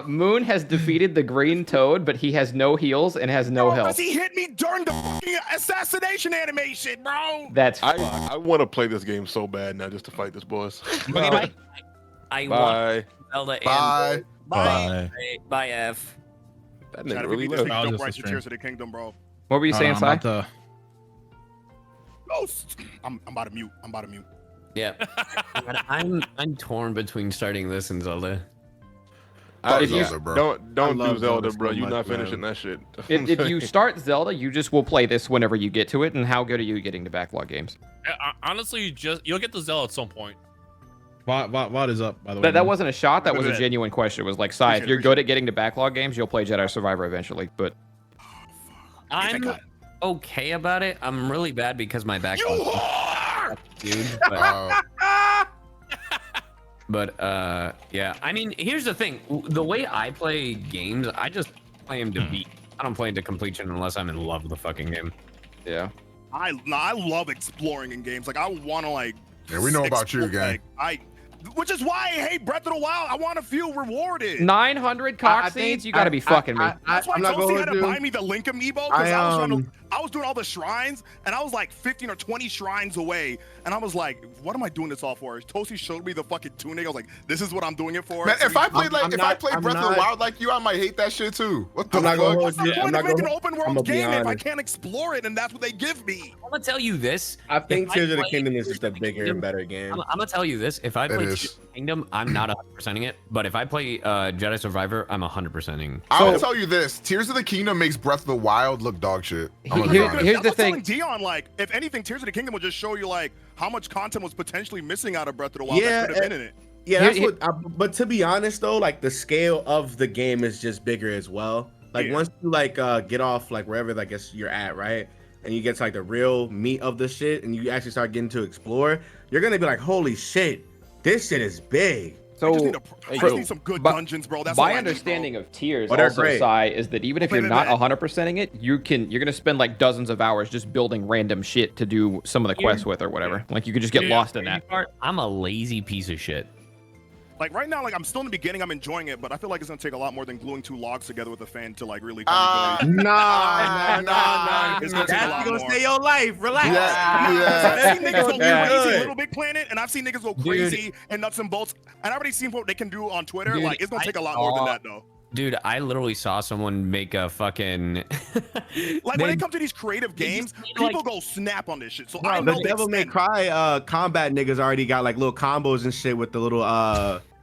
Moon has defeated the green toad, but he has no heals and has no health. He hit me during the fucking assassination animation, bro. That's I want to play this game so bad now just to fight this boss. I Bye. want Zelda Bye. and Bye. Bye, F. That Chad, nigga if really you need left. this, I'll jump just right to stream. Tears of the Kingdom, bro. what were you saying, Sai? Ghost. I'm about to mute. I'm about to mute. Yeah. But I'm torn between starting this and Zelda. Fuck if you- Zelda, bro. Don't love do Zelda, Zelda bro. so You much, not man. finishing that shit. If you start Zelda, you just will play this whenever you get to it. And how good are you getting to backlog games? Honestly, you'll get the Zell at some point. VOD is up, by the way. That wasn't a shot. That was a Appreciate it. genuine question. It was like, Sai, if you're good at getting to backlog games, you'll play Jedi Survivor eventually. But I'm okay about it. I'm really bad because my backlog. You whore! Dude, but yeah. I mean, here's the thing. The way I play games, I just play them to beat. I don't play them to completion unless I'm in love with the fucking game. yeah. I love exploring in games. Like I want to like. Yeah, we know about you, explore, gang. which is why I hate Breath of the Wild. I want to feel rewarded. 900 cock seeds? You got to be fucking me. That's why I'm not Toasty gonna had to do. buy me the Link amiibo because I was doing all the shrines and I was like 15 or 20 shrines away, and I was like, "What am I doing this all for?" Toasty showed me the fucking tunic. I was like, "This is what I'm doing it for." Man, if I played I'm not- Breath I'm of the not- Wild like you, I might hate that shit too. What the I'm not gonna fuck? hold What's you. the I'm point not of making gonna. an open I'ma world be game if I honest. can't explore it and that's what they give me? I'm gonna tell you this. I think If I Tears of the play Kingdom is just a Tears of the bigger and Kingdom, better game. I'm gonna tell you this. If I It play is. Tears of the Kingdom, I'm not 100%ing it. But if I play Jedi Survivor, I'm 100%ing. I will tell you this: Tears of the Kingdom makes Breath of the Wild look dog shit. I'm gonna be Here- honest. here's I the was telling thing. Dion, like, if anything, Tears of the Kingdom will just show you like how much content was potentially missing out of Breath of the Wild Yeah, that could have been in it. Yeah, that's Here- what. But to be honest, though, like the scale of the game is just bigger as well. Like Yeah. once you like get off like wherever I guess you're at, right, and you get to like the real meat of the shit, and you actually start getting to explore, you're gonna be like, holy shit, this shit is big. I just So need, I just need some good but dungeons, bro. That's all I my need, understanding bro. of Tears Oh, they're also, great. Sai, is that even if Wait, you're wait, not wait. 100%ing it, you're gonna spend like dozens of hours just building random shit to do some of the quests with or whatever. Like you could just get Yeah. lost in that. I'm a lazy piece of shit. Like right now, like I'm still in the beginning, I'm enjoying it, but I feel like it's gonna take a lot more than gluing two logs together with a fan to like really. Nah, Come to nah. It's gonna take a lot That's gonna more. stay your life. Relax. Yeah, I've seen niggas go Yeah. crazy Good. in Little Big Planet, and I've seen niggas go crazy in Nuts and Bolts. And I've already seen what they can do on Twitter. Dude, like it's gonna I take a lot more than saw- that, though. Dude, I literally saw someone make a fucking. Like when it comes to these creative games, just, people like- go snap on this shit. So Bro, I know the Devil May extent. Cry combat niggas already got like little combos and shit with the little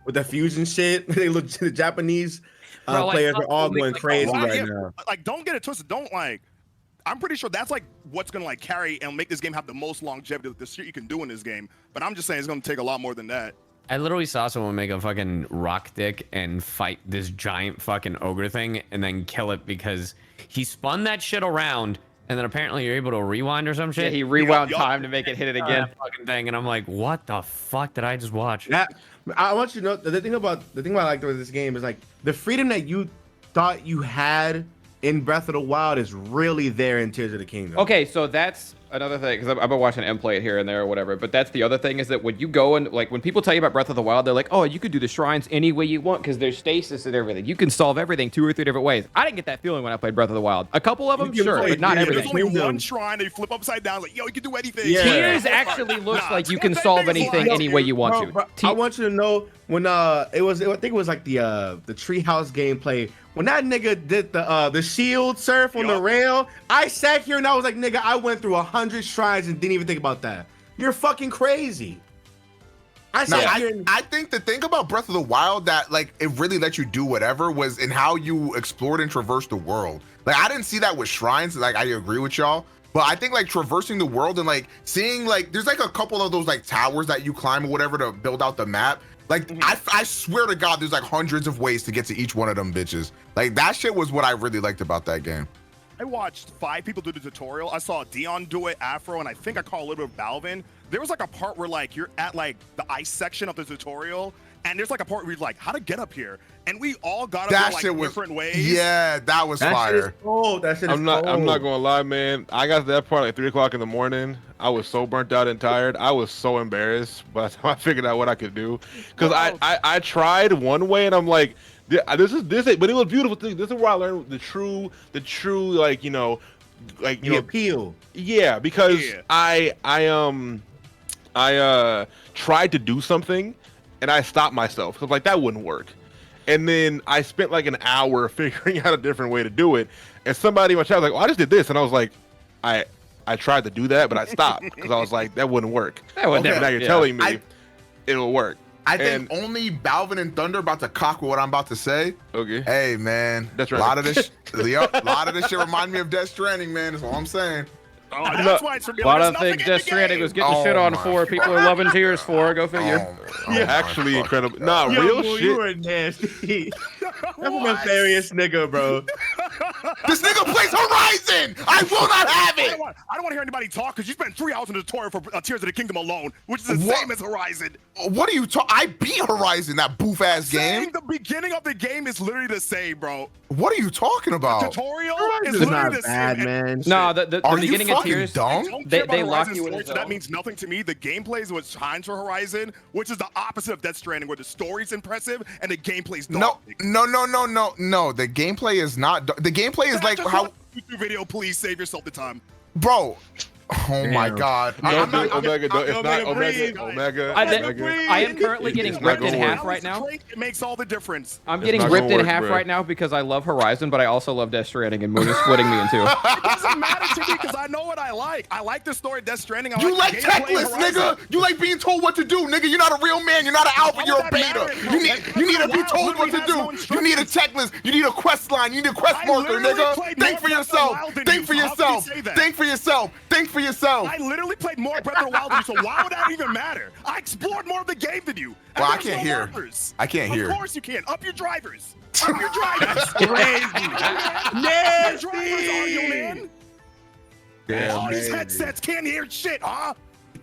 with the fusion shit. They look the Japanese Bro, like, players are all going like, crazy Well, right yeah, now. Like, don't get it twisted. Don't like. I'm pretty sure that's like what's gonna like carry and make this game have the most longevity. The shit you can do in this game. But I'm just saying it's gonna take a lot more than that. I literally saw someone make a fucking rock dick and fight this giant fucking ogre thing and then kill it because he spun that shit around and then apparently you're able to rewind or some Yeah, shit. he rewound yup. time to make it hit it Again. again. That fucking thing, and I'm like, what the fuck did I just watch? That I want you to know the thing about I like with this game is like the freedom that you thought you had in Breath of the Wild is really there in Tears of the Kingdom. Okay, so that's another thing, because I've been watching him play it here and there or whatever, but that's the other thing is that when you go and, like, when people tell you about Breath of the Wild, they're like, oh, you could do the shrines any way you want because there's stasis and everything. You can solve everything 2 or 3 different ways. I didn't get that feeling when I played Breath of the Wild. A couple of them, You can sure, play but not three There's everything. only Kingdom. one shrine that you flip upside down. Like, yo, you can do anything. Yeah. Tears actually looks Nah, like you can that solve thing is anything like- any way you want Bro, to. bro, I want you to know when I think it was like the treehouse gameplay when that nigga did the shield surf on the Yup. rail. I sat here and I was like, nigga, I went through 100 shrines and didn't even think about that. You're fucking crazy. I Now, sat here and I think the thing about Breath of the Wild that like it really let you do whatever was in how you explored and traversed the world. Like I didn't see that with shrines. Like I agree with y'all, but I think like traversing the world and like seeing like there's like a couple of those like towers that you climb or whatever to build out the map. Like I swear to God, there's like hundreds of ways to get to each one of them bitches. Like that shit was what I really liked about that game. I watched 5 people do the tutorial. I saw Dion do it, Afro, and I think I caught a little bit of Balvin. There was like a part where like you're at like the ice section of the tutorial, and there's like a part where you're like, how to get up here? And we all got up That there like shit was different ways. Yeah, that was that shit is fire. cold. That shit is I'm not cold. gonna lie, man. I got to that part like 3 o'clock in the morning. I was so burnt out and tired. I was so embarrassed by the time I figured out what I could do. Cause I tried one way and I'm like, Yeah, this is but it was beautiful thing. This is where I learned the true like The appeal. yeah, because Yeah. I tried to do something and I stopped myself because like that wouldn't work. And then I spent like an hour figuring out a different way to do it. And somebody in my chat was like, "Oh, I just did this," and I was like, I tried to do that, but I stopped because I was like, that wouldn't work. That would Okay. never. Now you're yeah. telling me it'll work. I think And- only Balvin and Thunder about to cock with what I'm about to say. Okay. Hey man, That's a right. lot of this, a lot of this shit remind me of Death Stranding, man. That's all I'm saying. Oh, that's why it's for me. A lot There's of nothing things in the Death Stranding game. was getting Oh shit on my for. People are loving Tears for. Go figure. Yeah, actually my incredible. fucking Nah, God. Yo, real boy, shit. you are nasty. That's a What? nefarious nigga, bro. This nigga plays Horizon. I will not have I it. don't want to hear anybody talk because you spent 3 hours in the tutorial for Tears of the Kingdom alone, which is the What? same as Horizon. What are you talking? I beat Horizon, that boof ass game. Saying the beginning of the game is literally the same, bro. What are you talking about? Tutorial is Horizon's literally not the bad, same. man. No, the Are you beginning of fucking Tears. dumb? I don't They- care about they lock Horizon you in a story, so that zone. means nothing to me. The gameplay is what shines for Horizon, which is the opposite of Death Stranding, where the story's impressive and the gameplay's No, dog. no. The gameplay is not. The gameplay is like Just how, watch a YouTube video, please save yourself the time. bro. Oh my Damn. God. Don't do I'm not- Omega. Don't, it's not Omega, breathe. Omega. I, Omega. I am currently getting It's not ripped in gonna half work. right now. It makes all the difference. I'm It's getting not ripped gonna in work, half bro. right now because I love Horizon, but I also love Death Stranding, and Moon is splitting me in two. It doesn't matter to me because I know what I like. I like the story of Death Stranding. I You like like the gameplay checklists, of Horizon. nigga. You like being told what to do, nigga. You're not a real man. You're not an alpha. Why You're would a that matter? beta. You need to be told what to do. You need a checklist. You need a quest line. You need a quest I marker, literally nigga. played Think more for Breath of the yourself. Wild than Think you, for so how can you yourself. say that? Think for yourself. Think for yourself. I literally played more Breath of the Wild than you, so why would that even matter? I explored more of the game than you. And Well, I there's can't no hear. markers. I can't hear. Of course you can. Up your drivers. Up your drivers. Crazy. Up your Nasty. drivers, are you, man? Damn, All these crazy. headsets can't hear shit, huh?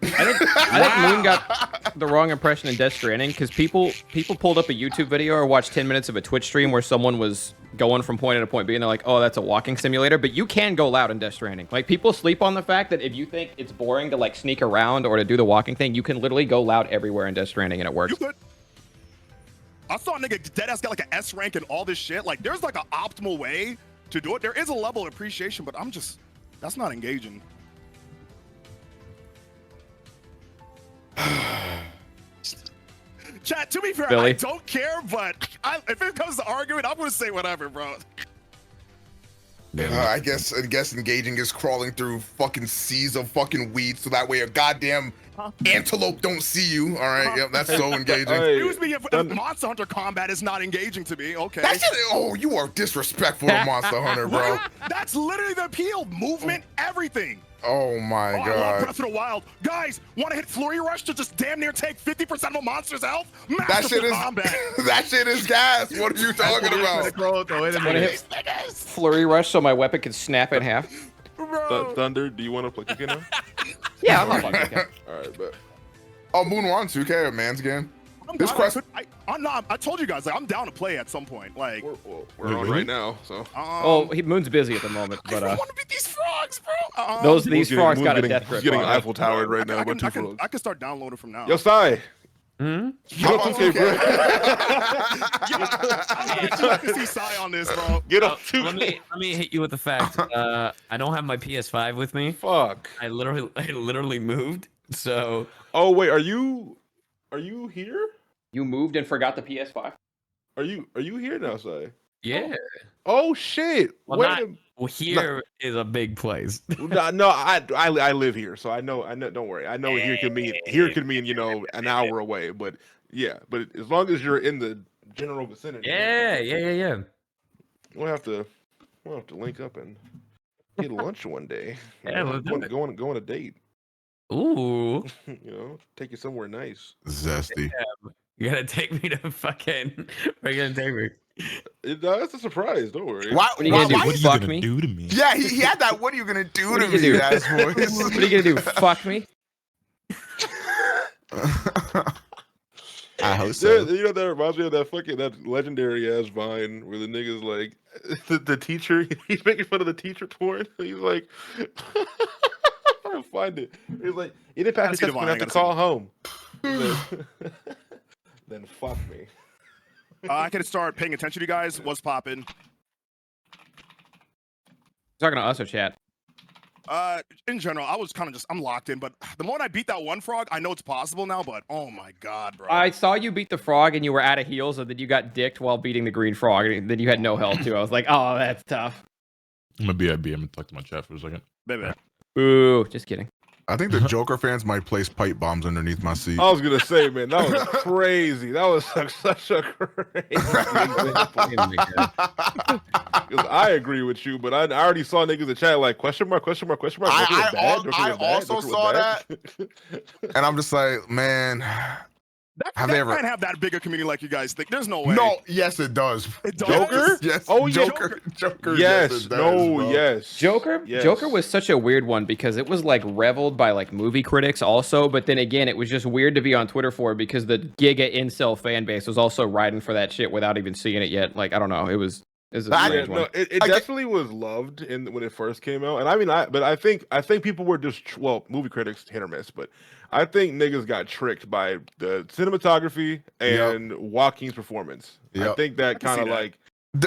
I think Moon got the wrong impression in Death Stranding because people pulled up a YouTube video or watched 10 minutes of a Twitch stream where someone was going from point A to point B, and they're like, "Oh, that's a walking simulator." But you can go loud in Death Stranding. Like, people sleep on the fact that if you think it's boring to like sneak around or to do the walking thing, you can literally go loud everywhere in Death Stranding, and it works. You could. I saw a nigga deadass got like an S rank and all this shit. Like, there's like an optimal way to do it. There is a level of appreciation, but that's not engaging. Chat, to be fair, Billy. I don't care, but if it comes to arguing, I'm gonna say whatever, bro. I guess engaging is crawling through fucking seas of fucking weed so that way a goddamn antelope don't see you. All right, yep, that's so engaging. Hey, Excuse me, if Thunder- Monster Hunter combat is not engaging to me, okay. That shit. Oh, you are disrespectful to Monster Hunter, bro. That's literally the appeal. Movement, everything. Oh my Oh, I love God. Breath of the Wild. Guys, want to hit Flurry Rush to just damn near take 50% of a monster's health? That Masterful shit is combat. that shit is gas. What are you talking about? Wait a Wanna minute. hit Flurry Rush so my weapon can snap in half? Bro. Thunder, do you want to play Kicking now? Yeah, I'm not fucking okay. All right, but Oh, Moon One 2K, a man's game. I'm This down. quest- I'm not. I told you guys, like, I'm down to play at some point. Like, we're on right now, so. Oh, Moon's busy at the moment, I but don't want to beat these frogs, bro. these Moon's frogs got a getting, death grip. He's getting on it. Eiffel Towered right now, I but can, two frogs. I can start downloading from now. Yo, Sai. Hmm? Get on 2K, bro. I can see Sai on this, bro. Get on Let 2K. me hit you with the fact. I don't have my PS5 with me. Fuck. I literally moved. So Oh wait, are you here? You moved and forgot the PS5? Are you here now, Sai? yeah. Oh shit. Well, Wait. not- Well, here is a big place. No, I live here, so I know. Don't worry. I know here could mean an hour away, but yeah. But as long as you're in the general vicinity, Yeah. we'll have to link up and get lunch one day. Yeah, we'll do it. go on a date. Ooh, Take you somewhere nice. Zesty. you gotta take me to fucking. Where you gonna take me? That's a surprise. Don't worry. Why? What are you why- gonna do? why- What are you Fuck gonna me? do to me? Yeah, he had that. What are you gonna do What to are you me, gonna do? ass voice? What are you gonna do? Fuck me? I hope That reminds me of that legendary ass Vine where the nigga's like the teacher. He's making fun of the teacher porn. He's like, I'll find it. He's like, you didn't pass the see the test, Vine, you have I to gotta call home. Then fuck me. I can start paying attention to you guys. What's popping? Talking to us or chat? In general, I was kind of just, I'm locked in, but the moment I beat that one frog, I know it's possible now, but oh my god, bro. I saw you beat the frog and you were out of heals, and then you got dicked while beating the green frog, and then you had no health too. I was like, oh, that's tough. I'm gonna BIB. I'm gonna talk to my chat for a second. Baby. Ooh, just kidding. I think the Joker fans might place pipe bombs underneath my seat. I was gonna say, man, that was crazy. That was such a crazy. Because I agree with you, but I already saw niggas in the chat like question mark. I also saw that, and I'm just like, man. That Have they ever can't have that bigger community like you guys think. There's no way. No, yes, it does. It does? Joker? Yes. Oh, yeah. Joker. Yes. It does, No. bro. Yes. Joker Yes. Joker was such a weird one because it was like reveled by like movie critics also, but then again it was just weird to be on Twitter for because the giga incel fan base was also riding for that shit without even seeing it yet. Like I don't know, it was a strange one. No, it definitely was loved when it first came out, and I mean, I think people were just movie critics hit or miss, but I think niggas got tricked by the cinematography and Joaquin's performance. I think that kind of like.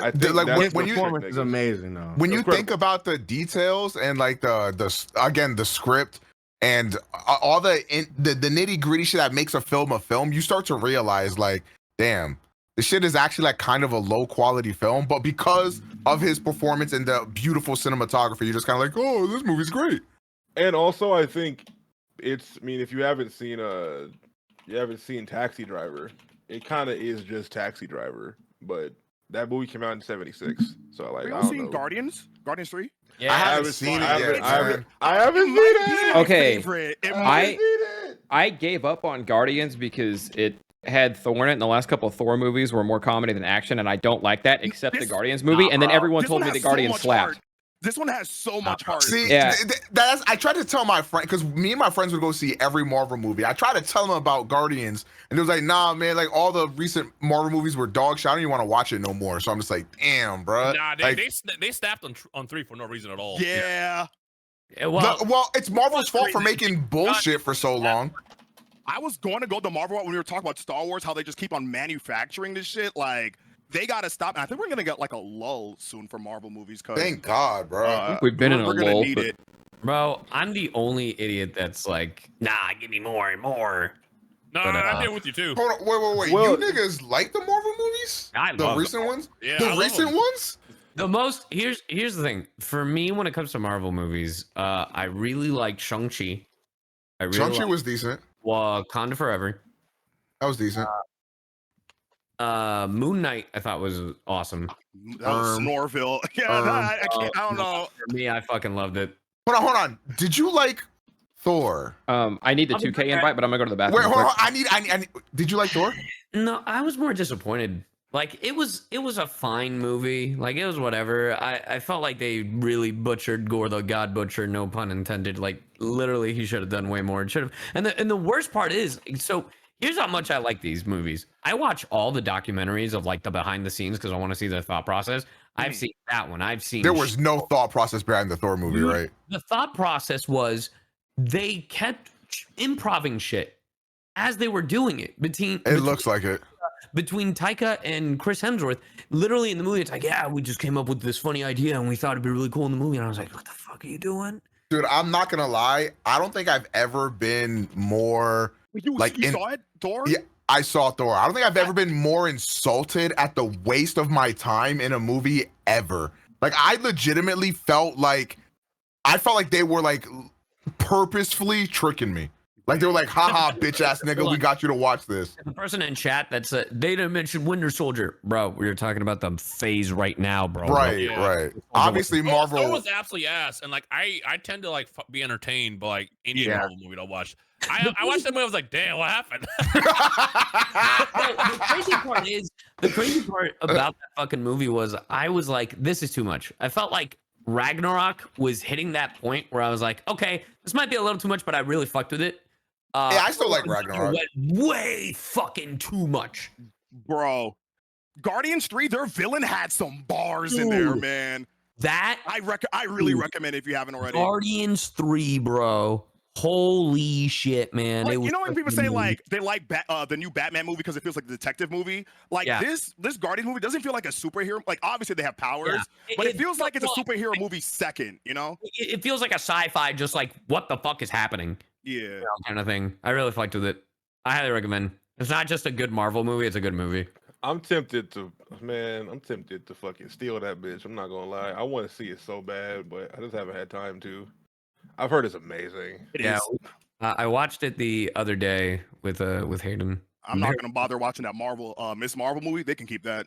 I think like when you performance is amazing though. when you think about the details and like the script and all the nitty gritty shit that makes a film, you start to realize like, damn, the shit is actually like kind of a low quality film, but because of his performance and the beautiful cinematography, you're just kind of like, oh, this movie's great. And also, I think I mean, if you haven't seen Taxi Driver, it kind of is just Taxi Driver, but that movie came out in '76, so like, Have you I all don't seen know. Guardians 3? I haven't seen it yet. I haven't seen it. Okay. I I gave up on Guardians because it had Thor in it, and the last couple of Thor movies were more comedy than action, and I don't like that except the Guardians movie. And then everyone told me the Guardians slapped. This one has so much heart. See, Yeah. I tried to tell my friend, because me and my friends would go see every Marvel movie. I tried to tell them about Guardians, and it was like, nah, man, like all the recent Marvel movies were dog shit. I don't even want to watch it no more. So I'm just like, damn, bro. Nah, like, they snapped on 3 for no reason at all. Yeah. well, it's Marvel's fault for making bullshit for so long. I was going to go the Marvel route when we were talking about Star Wars, how they just keep on manufacturing this shit. Like, they got to stop. And I think we're going to get like a lull soon for Marvel movies. Thank God, bro. We've been in a we're gonna lull. need But it. Bro, I'm the only idiot that's like, nah, give me more and more. No, But, I'm there with you too. Hold on, wait. Well- You niggas like the Marvel movies? I The love recent ones? Yeah, I The love recent them. ones? Here's the thing. For me, when it comes to Marvel movies, I really like Shang-Chi. I really Shang-Chi like was decent. Wakanda Forever. That was decent. Moon Knight, I thought was awesome. That was Snorville. Yeah, I can't. I don't know. For me, I fucking loved it. Hold on. Did you like Thor? I need the 2K invite, but I'm gonna go to the bathroom. Wait, real hold on. quick. I need. Did you like Thor? No, I was more disappointed. Like it was a fine movie. Like it was whatever. I felt like they really butchered Gore the God Butcher, no pun intended. Like literally, he should have done way more. Should have. And the worst part is, so here's how much I like these movies. I watch all the documentaries of like the behind the scenes because I want to see the thought process. I've seen that one. I've seen. There was no thought process behind the Thor movie, right? The thought process was they kept improving shit as they were doing it. It looks like it. Between Taika and Chris Hemsworth, literally in the movie, it's like, yeah, we just came up with this funny idea and we thought it'd be really cool in the movie. And I was like, what the fuck are you doing? Dude, I'm not gonna lie. I don't think I've ever been more You saw it, Thor? Yeah, I saw Thor. I don't think I've ever been more insulted at the waste of my time in a movie ever. Like, I legitimately felt like they were like purposefully tricking me. Like they were like, haha, bitch ass nigga, we got you to watch this. The person in chat that's they didn't mention Winter Soldier, bro. We were talking about the phase right now, bro. Right, Yeah. right. Obviously, Thor Marvel. was absolutely ass, and like I tend to like be entertained by like any Marvel movie I watch. I watched that movie. I was like, damn, what happened? The crazy part about that fucking movie was I was like, this is too much. I felt like Ragnarok was hitting that point where I was like, okay, this might be a little too much, but I really fucked with it. Yeah, I still like Ragnarok. Went way fucking too much. Bro. Guardians 3, their villain had some bars in there, Dude. man. That I really recommend it if you haven't already. Guardians 3, bro. Holy shit, man! Like, It was you know when such people a say good movie. like they like the new Batman movie because it feels like a detective movie? Like Yeah. this Guardians movie doesn't feel like a superhero. Like obviously they have powers, Yeah. but it feels like it's a well, superhero movie second. You know? it feels like a sci-fi, just like what the fuck is happening, Yeah. kind of thing. I really fucked with it. I highly recommend. It's not just a good Marvel movie; it's a good movie. I'm tempted to, man. I'm tempted to fucking steal that bitch. I'm not gonna lie. I want to see it so bad, but I just haven't had time to. I've heard it's amazing. It Yeah, is. I watched it the other day with Hayden. I'm not gonna bother watching that Miss Marvel movie. They can keep that.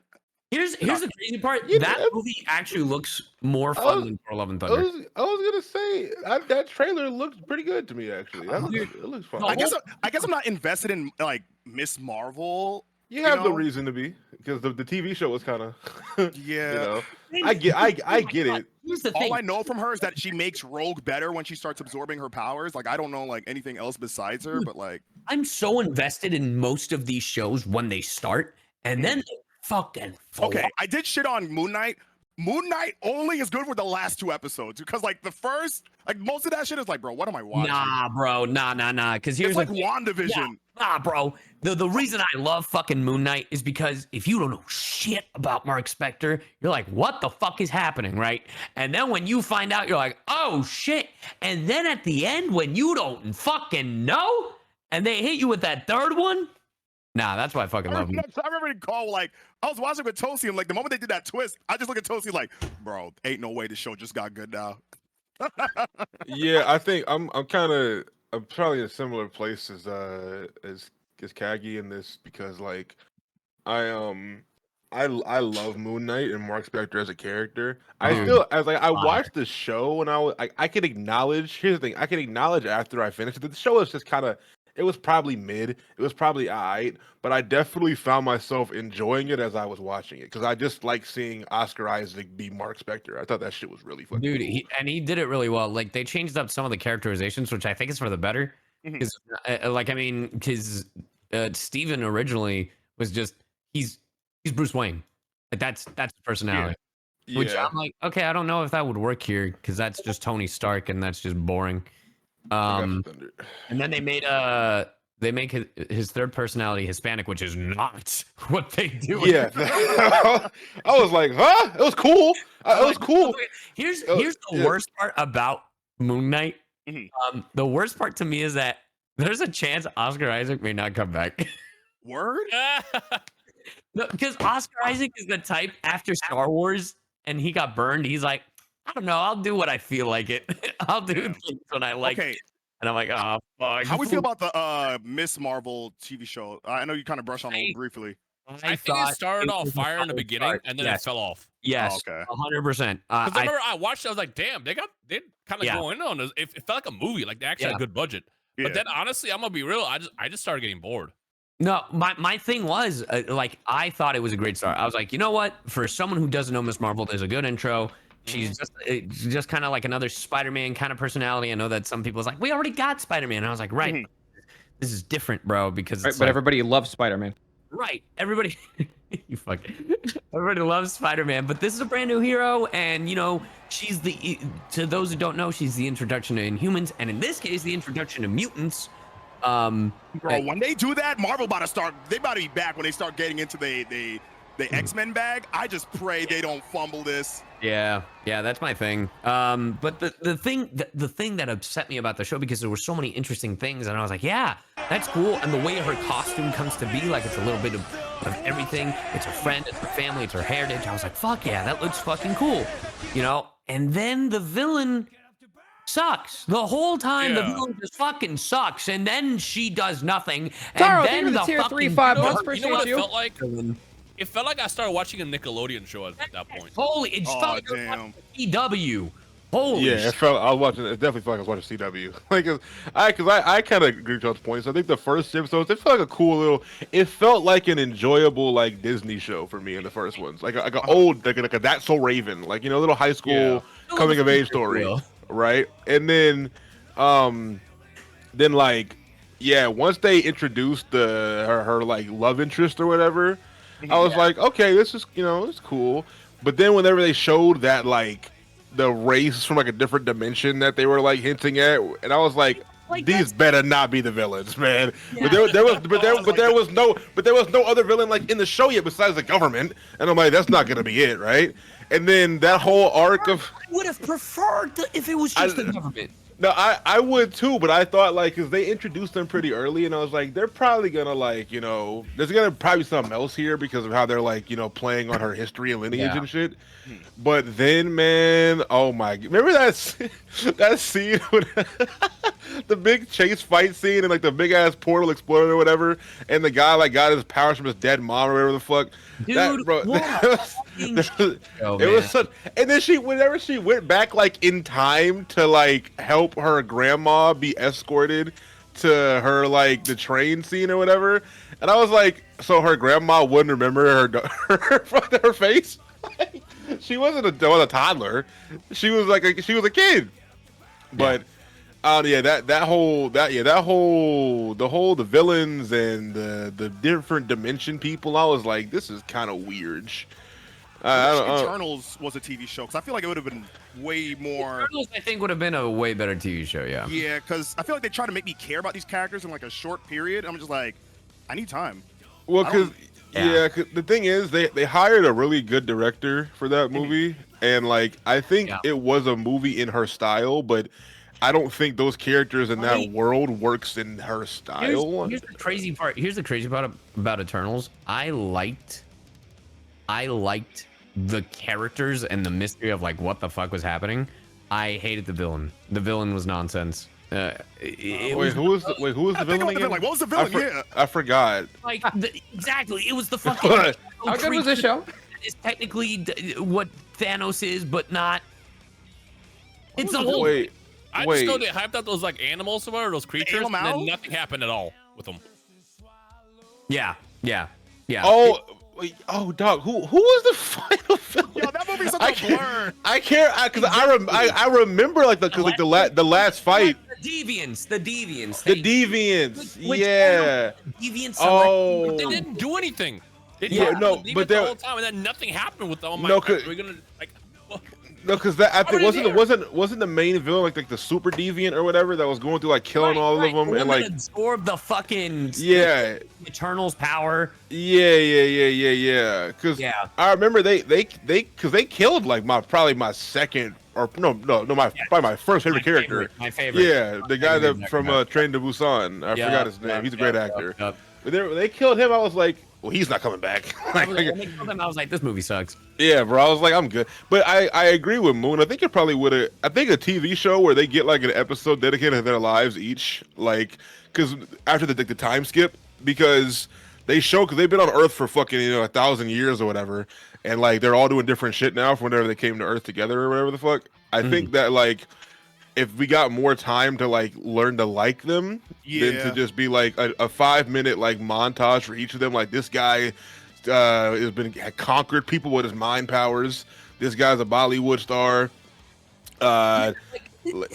Here's the crazy part. You That know- movie actually looks more I fun was- than Thor: Love and I Thunder. was gonna say that trailer looked pretty good to me actually. Dude, It looks fun. the I guess I'm not invested in like Miss Marvel. You have the know? reason to be because the TV show was kind of Yeah. You know, I get it. Here's the thing. All I know from her is that she makes Rogue better when she starts absorbing her powers. Like I don't know like anything else besides her, but like I'm so invested in most of these shows when they start, and then they fucking fall okay, off. I did shit on Moon Knight. Moon Knight only is good for the last 2 episodes because like the first, like most of that shit is like, bro, what am I watching? Nah, bro, nah. Because here's It's like the thing. WandaVision. Nah, bro. The reason I love fucking Moon Knight is because if you don't know shit about Mark Spector, you're like, what the fuck is happening, right? And then when you find out, you're like, oh shit. And then at the end, when you don't fucking know, and they hit you with that third one, nah, that's why I fucking love him. I remember in call like I was watching with Tosi, and like the moment they did that twist, I just look at Tosi like, bro, ain't no way this show just got good now. Yeah, I think I'm probably in a similar place as Kagi in this because like I love Moon Knight and Mark Spector as a character. I watched the show and I could acknowledge. Here's the thing: I can acknowledge after I finished it. The show is just kind of. It was probably mid. It was probably alright, but I definitely found myself enjoying it as I was watching it because I just like seeing Oscar Isaac be Mark Spector. I thought that shit was really fucking Dude, cool. he did it really well. Like they changed up some of the characterizations, which I think is for the better. Mhm. Because Steven originally was just he's Bruce Wayne. Like that's the personality. Which Yeah. I'm like, okay, I don't know if that would work here because that's just Tony Stark and that's just boring. I got you, Thunder. And then they make his third personality Hispanic, which is not what they do. Yeah, I was like, huh? It was cool. It was cool. Here's the yeah. worst part about Moon Knight. Mhm. The worst part to me is that there's a chance Oscar Isaac may not come back. Word? No, because Oscar Isaac is the type after Star Wars and he got burned. He's like, I don't know. I'll do what I feel like it. I'll do things when I like Okay. it. And I'm like, oh fuck. How we feel about the Miss Marvel TV show? I know you kind of brushed on it a little briefly. I think it started off fire in the beginning and then it fell off. Yes, Oh, okay. 100%. Because I remember I watched it, I was like, damn, they kind of Yeah. go in on this. It felt like a movie, like they actually had a good budget. Yeah. But then honestly, I'm gonna be real, I just started getting bored. No, my thing was like I thought it was a great start. I was like, you know what? For someone who doesn't know Miss Marvel, there's a good intro. She's just kind of like another Spider-Man kind of personality. I know that some people's like, we already got Spider-Man. And I was like, right, Mhm. this is different, bro, because Right, it's but like, everybody loves Spider-Man. right, everybody, you everybody loves Spider-Man, but this is a brand new hero, and you know, she's to those who don't know, she's the introduction to Inhumans, and in this case, the introduction to mutants. Bro, when they do that, Marvel about to be back when they start getting into the X-Men bag. I just pray they don't fumble this. Yeah, that's my thing. But the thing that upset me about the show because there were so many interesting things, and I was like, yeah, that's cool. And the way her costume comes to be, like it's a little bit of everything. It's her friend, it's her family, it's her heritage. I was like, fuck yeah, that looks fucking cool, you know. And then the villain sucks the whole time. The Yeah. villain just fucking sucks, and then she does nothing. Taro, and give then her the tier 3, 5 You know, months what- you know what it you. felt like? It felt like I started watching a Nickelodeon show at that point. Holy, it Oh, felt like you're damn. watching CW. Holy Yeah, shit. I was watching. It definitely felt like I was watching CW. Like, I kind of agree with y'all's points. I think the first episodes, it felt like a cool little. It felt like an enjoyable like Disney show for me in the first ones, like an old like a That's So Raven, like a little high school coming of age story, right? And then like once they introduced her like love interest or whatever, I was like, okay, this is it's cool. But then whenever they showed that like the race from like a different dimension that they were like hinting at, and I was like, Like, these better not be the villains, man. Yeah. But there was no other villain like in the show yet besides the government, and I'm like, that's not gonna be it, right? And then that whole arc of I would have preferred if it was just the government. no, I would too, but I thought like because they introduced them pretty early, and I was like, they're probably gonna like there's gonna probably be something else here because of how they're like playing on her history and lineage and shit. But then, man, oh my, remember that scene with the big chase fight scene and like the big ass portal exploded or whatever, and the guy like got his powers from his dead mom or whatever the fuck. Dude, It was such, and then whenever she went back like in time to like help her grandma be escorted to her like the train scene or whatever, and I was like, so her grandma wouldn't remember her face. She wasn't a toddler. She was like she was a kid. But the villains and the different dimension people, I was like, this is kind of weird. Eternals was a TV show because I feel like it would have been way more. Eternals, I think, would have been a way better TV show. Yeah. Yeah, because I feel like they try to make me care about these characters in like a short period. I'm just like, I need time. Well, because the thing is, they hired a really good director for that movie, and like I think it was a movie in her style, but I don't think those characters in that world works in her style. Here's the crazy part. Here's the crazy part about Eternals. I liked the characters and the mystery of like what the fuck was happening. I hated the villain. The villain was nonsense. Who was the villain again? Like, what was the villain? I forgot. Like exactly, it was the fucking. How good was this show? It's technically what Thanos is, but not. It's a whole. I just know they hyped out those like animals or whatever, those creatures, and then nothing happened at all with them. Yeah. Oh, dog. Who was the final villain? Yo, that movie's such a blur. I can't because I remember like the last fight. The deviants. The deviants. Yeah. Deviants. Oh. They didn't do anything. But the whole time, and then nothing happened with them. No, we're gonna like. No, because that I think wasn't the main villain like the super deviant or whatever that was going through like killing all of them and like absorb the fucking Eternal's power. Yeah. Because I remember they killed like probably my second or probably my first favorite character. My favorite. Yeah, the guy that from Train to Busan. I forgot his name. He's a great actor. But they killed him. I was like, well, he's not coming back. When they killed him, I was like, this movie sucks. Yeah, bro. I was like, I'm good. But I agree with Moon. I think it probably would have. I think a TV show where they get like an episode dedicated to their lives each, like, because after the time skip, because because they've been on Earth for fucking 1,000 years or whatever, and like they're all doing different shit now from whenever they came to Earth together or whatever the fuck. I think that like if we got more time to like learn to like them than to just be like a 5-minute like montage for each of them, like this guy had conquered people with his mind powers. This guy's a Bollywood star. I feel like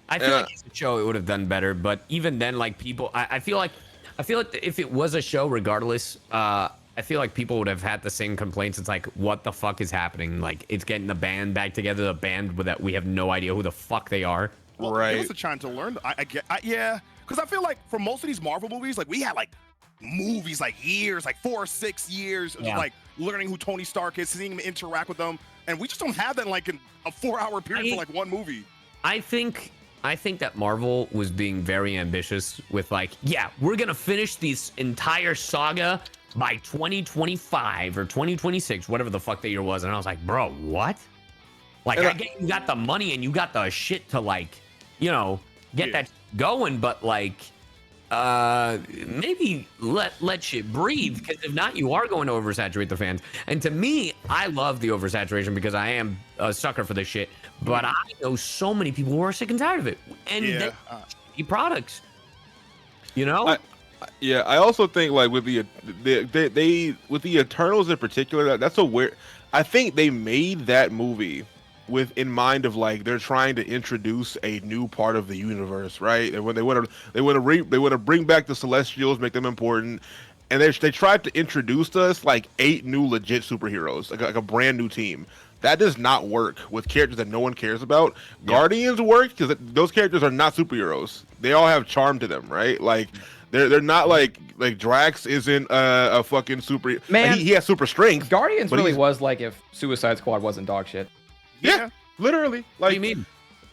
as a show it would have done better, but even then, like people, I feel like if it was a show, regardless, I feel like people would have had the same complaints. It's like, what the fuck is happening? Like, it's getting the band back together, the band that we have no idea who the fuck they are. Well, right. It was a chance to learn. Yeah, because I feel like for most of these Marvel movies, like we had like movies like years, like 4 or 6 years, of like learning who Tony Stark is, seeing him interact with them, and we just don't have that in like in a 4-hour period for like one movie. I think that Marvel was being very ambitious with like, we're gonna finish this entire saga by 2025 or 2026, whatever the fuck that year was, and I was like, bro, what? Like, I get you got the money and you got the shit to like, get that going, but like, maybe let shit breathe, because if not, you are going to oversaturate the fans. And to me, I love the oversaturation because I am a sucker for this shit. But I know so many people who are sick and tired of it, and they shitty products. I also think like with the Eternals in particular, that's a weird. I think they made that movie in mind of like they're trying to introduce a new part of the universe, right? And when they want to bring back the Celestials, make them important, and they tried to introduce us like 8 new legit superheroes, like a brand new team. That does not work with characters that no one cares about. Guardians work because those characters are not superheroes. They all have charm to them, right? Like they're not like Drax isn't a fucking super. Man, he has super strength. Guardians but really he's- was like if Suicide Squad wasn't dog shit. Yeah, literally. What do Like you mean?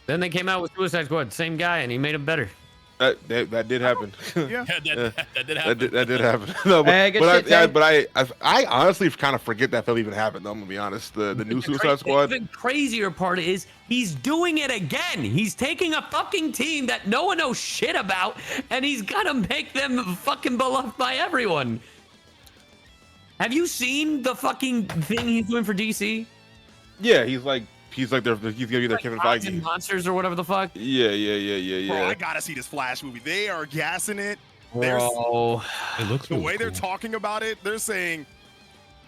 Then they came out with Suicide Squad, same guy, and he made him better. that did happen. Yeah. that did happen. That did happen. No, Hey, good shit, Tay. I honestly kind of forget that film even happened. Though, I'm gonna be honest. The new Suicide Squad. The even crazier part is he's doing it again. He's taking a fucking team that no one knows shit about, and he's gonna make them fucking beloved by everyone. Have you seen the fucking thing he's doing for DC? Yeah, he's gonna be their Kevin Gods and Feige. Monsters or whatever the fuck. Yeah. Bro, I gotta see this Flash movie. They are gassing it. They're, Bro, It looks the really way they're cool. talking about it, they're saying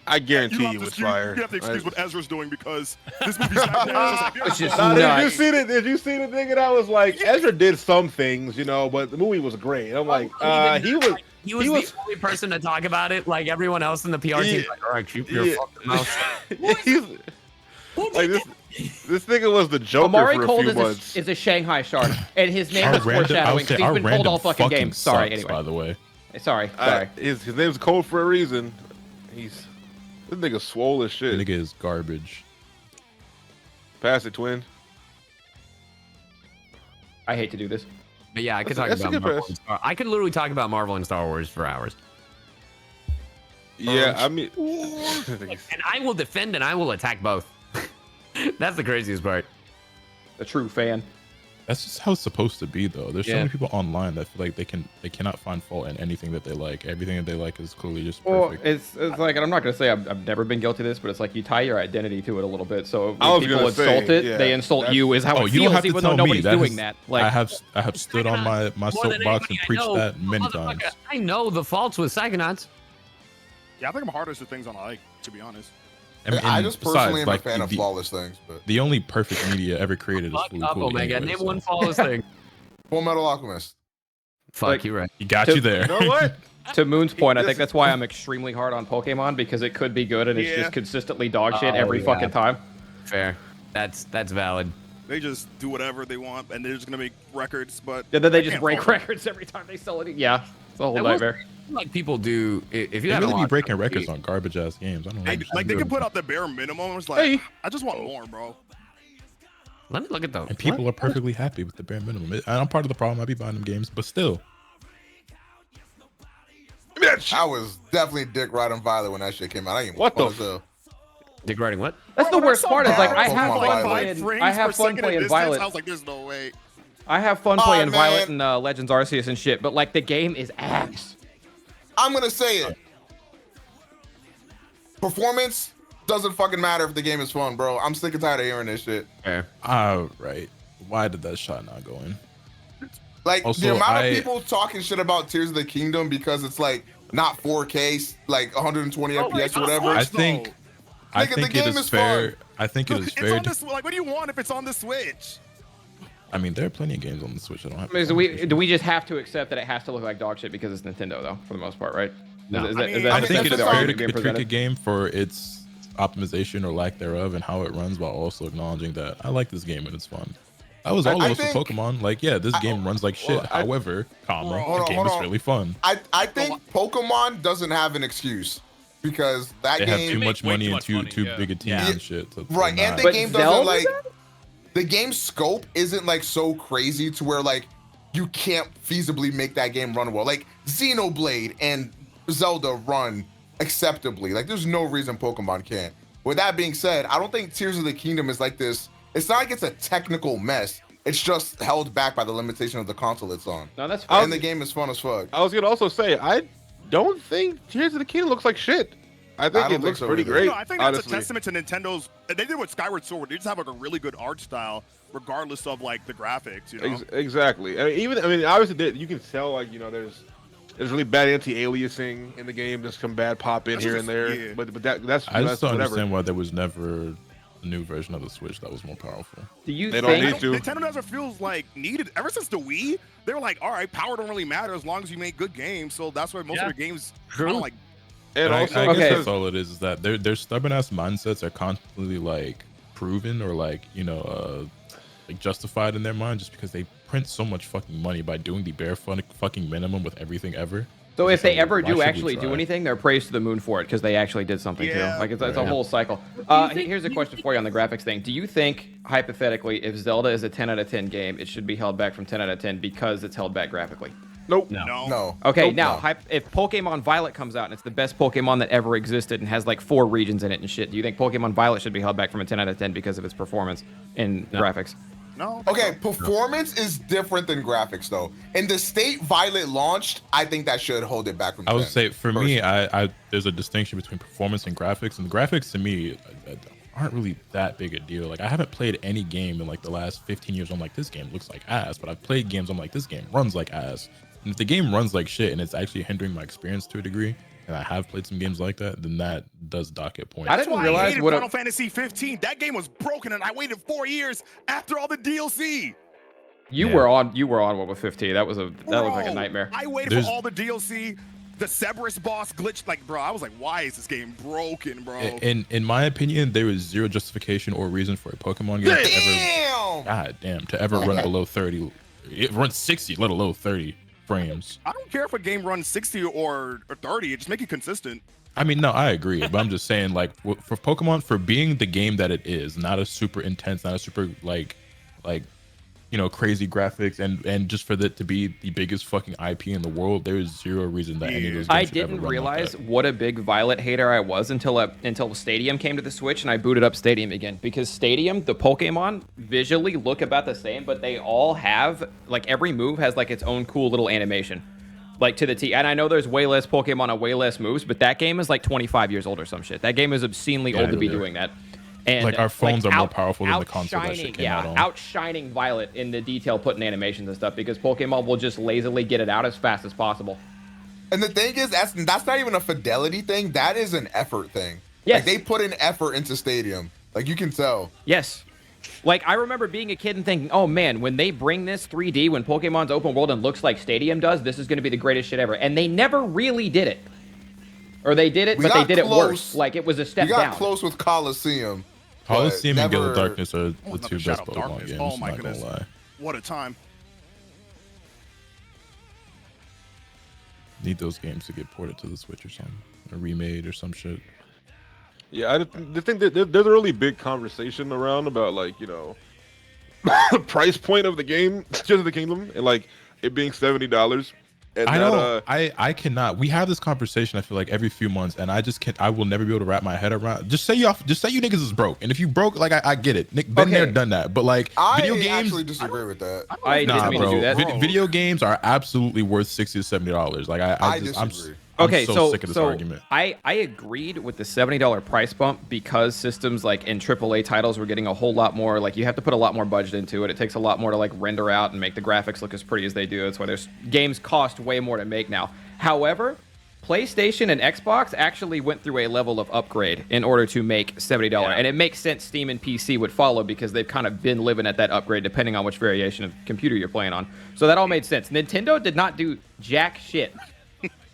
I guarantee have you to- it's fire. You have to excuse what Ezra's doing because this movie's not gas. It's just Nah, nuts. did you see the thing that I was like, Ezra did some things, but the movie was great. I'm like, he was the only person to talk about it. Like everyone else in the PR team, like, all right, keep your Yeah. fucking mouth. he's like this nigga was the Joker Amari for a Cold few is months. is a Shanghai shark, and his name Our is foreshadowing. say, He's our been pulled random all fucking game. Sorry, sucks, anyway. by the way. Sorry. His name's Cold for a reason. This nigga swole as The shit. nigga is garbage. Pass it, twin. I hate to do this. But yeah, I could talk That's a about good Marvel. pass. And I could literally talk about Marvel and Star Wars for hours. Yeah, I mean, And I will defend and I will attack both. That's the craziest part. A true fan. That's just how it's supposed to be, though. There's so Yeah. many people online that feel like they cannot find fault in anything that they like. Everything that they like is clearly just Well, perfect. it's like, and I'm not gonna say I've never been guilty of this, but it's like you tie your identity to it a little bit. So I when was people gonna insult say, it, yeah, they insult that's- you. Is how Oh, it you don't feels, have to even tell though me. nobody's That doing is- that. Like I have stood on my More than soapbox and anybody I preached know, that many motherfucker, times. I know the faults with Psychonauts. Yeah, I think I'm hardest to things on like, to be honest. I just personally am like, a fan of the, flawless things, but the only perfect media ever created is Fuck Fully up, Cooley Omega. anyway, Name so. one flawless thing. Full Metal Alchemist. Fuck, Like- you right. He got To- you there. you know what? to Moon's point, I think that's why I'm extremely hard on Pokemon because it could be good and it's Yeah. just consistently dog shit Oh, every yeah. fucking time. Fair. That's valid. They just do whatever they want, and they're just gonna make records. But And then they just can't break fault records every time they sell it. Yeah, it's a whole I will nightmare. say, like people do, if you They haven't really be watched breaking it, records on garbage ass games. I don't know. them. Like they can put out the bare minimum. It's like I just want more, bro. Let me look at those. And people are perfectly happy with the bare minimum. And I'm part of the problem. I be buying them games, but still. I was definitely dick riding Violet when that shit came out. I ain't What the hell. Dick writing what? That's the Bro, when I worst saw part. Is like I Pokemon have fun Violet. playing. I have fun playing Violet. I was like, there's no way. I have fun Oh, playing man. Violet and Legends Arceus and shit, but like the game is ass. I'm gonna say it. Performance doesn't fucking matter if the game is fun, bro. I'm sick and tired of hearing this shit. Fair. All right. Why did that shot not go in? Like Also, the amount I- of people talking shit about Tears of the Kingdom because it's like not 4K, like 120 FPS or whatever. I Switch, think though. I Nigga, the think it game is is fair. fun. I think it is It's fair. on this. Like, what do you want if it's on the Switch? I mean, there are plenty of games on the Switch that don't have. I mean, do we just have to accept that it has to look like dog shit because it's Nintendo though, for the most part, right? No. Is I that, mean, is that I I mean, think it that's is the fair to argument being critique a presented? game for its optimization or lack thereof and how it runs, while also acknowledging that I like this game and it's fun. That was all I of us with think- Pokemon. Like, yeah, this game runs like shit. However, Hold the on, game hold is on. really fun. I think Pokemon doesn't have an excuse because that They have game, too make much way money too and much too money, too yeah. big a team Yeah. and shit. To right? And the But game doesn't Zelda like does? the game's scope isn't like so crazy to where like you can't feasibly make that game run well. Like Xenoblade and Zelda run acceptably. Like there's no reason Pokemon can't. With that being said, I don't think Tears of the Kingdom is like this. It's not like it's a technical mess. It's just held back by the limitation of the console it's on. No, that's fine. And the game is fun as fuck. I was gonna also say I don't think Tears of the Kingdom looks like shit. I think don't it think looks so pretty either. great. No, I think that's honestly. a testament to Nintendo's. They did with Skyward Sword. They just have like a really good art style, regardless of like the graphics. You know. Exactly. I mean, obviously, you can tell like there's really bad anti-aliasing in the game. There's some bad pop in That's here just- and there, yeah. but that's I just don't whatever. understand why there was never a new version of the Switch that was more powerful. Do you They don't think? need to. Nintendo doesn't feel like needed. Ever since the Wii, they were like, all right, power don't really matter as long as you make good games. So that's why most of their games kind of like. And I also, guess Okay. that's all it is that their stubborn ass mindsets are constantly like proven or like like justified in their mind just because they print so much fucking money by doing the bare fucking minimum with everything ever. So if they So ever why do should we actually do try? anything, they're praised to the moon for it because they actually did something Yeah. too. Like it's a Right. whole cycle. Here's a question for you on the graphics thing. Do you think hypothetically, if Zelda is a 10 out of 10 game, it should be held back from 10 out of 10 because it's held back graphically? nope. No. Okay, Nope. now No. if Pokemon Violet comes out and it's the best Pokemon that ever existed and has like 4 regions in it and shit, do you think Pokemon Violet should be held back from a 10 out of 10 because of its performance in graphics? No. Okay, performance is different than graphics though. In the state Violet launched, I think that should hold it back from. I would 10, say for personally. me, I there's a distinction between performance and graphics, and the graphics to me aren't really that big a deal. Like I haven't played any game in like the last 15 years. I'm like, this game looks like ass, but I've played games. I'm like, this game runs like ass. And if the game runs like shit and it's actually hindering my experience to a degree, and I have played some games like that, then that does docket points. I That's didn't why I realize hated what Final Fantasy 15. That game was broken, and I waited 4 years after all the DLC. You Yeah. were on what with 15? That was that looked like a Bro, nightmare. I waited There's- for all the DLC. The Cerberus boss glitched, like, bro. I was like, why is this game broken, bro? In my opinion, there is zero justification or reason for a Pokemon game to ever, Damn. god damn, to ever run below 30. It runs 60, let alone 30 frames. I don't care if a game runs 60 or 30. Just make it consistent. I mean, no, I agree, but I'm just saying, like, for Pokemon, for being the game that it is, not a super intense, not a super like, crazy graphics, and just for it to be the biggest fucking IP in the world, there is zero reason that any of those games I should ever didn't run like realize that. what a big Violet hater I was until Stadium came to the Switch and I booted up Stadium again because Stadium, the Pokemon visually look about the same, but they all have like every move has like its own cool little animation, like to the T. And I know there's way less Pokemon and way less moves, but that game is like 25 years old or some shit. That game is obscenely old to be really. doing that. And Like, our phones are more powerful than the console that shit outshining- came yeah, out on. outshining Violet in the detail put in animations and stuff because Pokemon will just lazily get it out as fast as possible. And the thing is, that's not even a fidelity thing. That is an effort thing. Yes. Like they put an effort into Stadium. Like you can tell. Yes. Like, I remember being a kid and thinking, oh, man, when they bring this 3D, when Pokemon's open world and looks like Stadium does, this is going to be the greatest shit ever. And they never really did it. Or they did it, We but they got did it close. worse. Like, it was a step We got down. close with Coliseum. Coliseum but and Gale of never- Darkness are the Another two Shadow best of Pokemon Darkness. games. Oh my Not gonna goodness. lie. What a time. Need those games to get ported to the Switch or something, or remade or some shit. Yeah, I think that there's a really big conversation around about like the price point of the game, Tears of the Kingdom, and like it being $70. And I that, don't. I cannot. We have this conversation. I feel like every few months, and I just can't. I will never be able to wrap my head around. Just say you niggas is broke, and if you broke, like I get it. Nick, been there, Okay. done that. But like I video games, actually disagree with that. I nah, didn't mean to bro. do that. Video games are absolutely worth $60 to $70. Like I I'm disagree. Okay, so sick of this argument. I agreed with the $70 price bump because systems like in AAA titles were getting a whole lot more, like you have to put a lot more budget into it. It takes a lot more to like render out and make the graphics look as pretty as they do. That's why there's games cost way more to make now. However, PlayStation and Xbox actually went through a level of upgrade in order to make $70. Yeah. And it makes sense Steam and PC would follow because they've kind of been living at that upgrade depending on which variation of computer you're playing on. So that all made sense. Nintendo did not do jack shit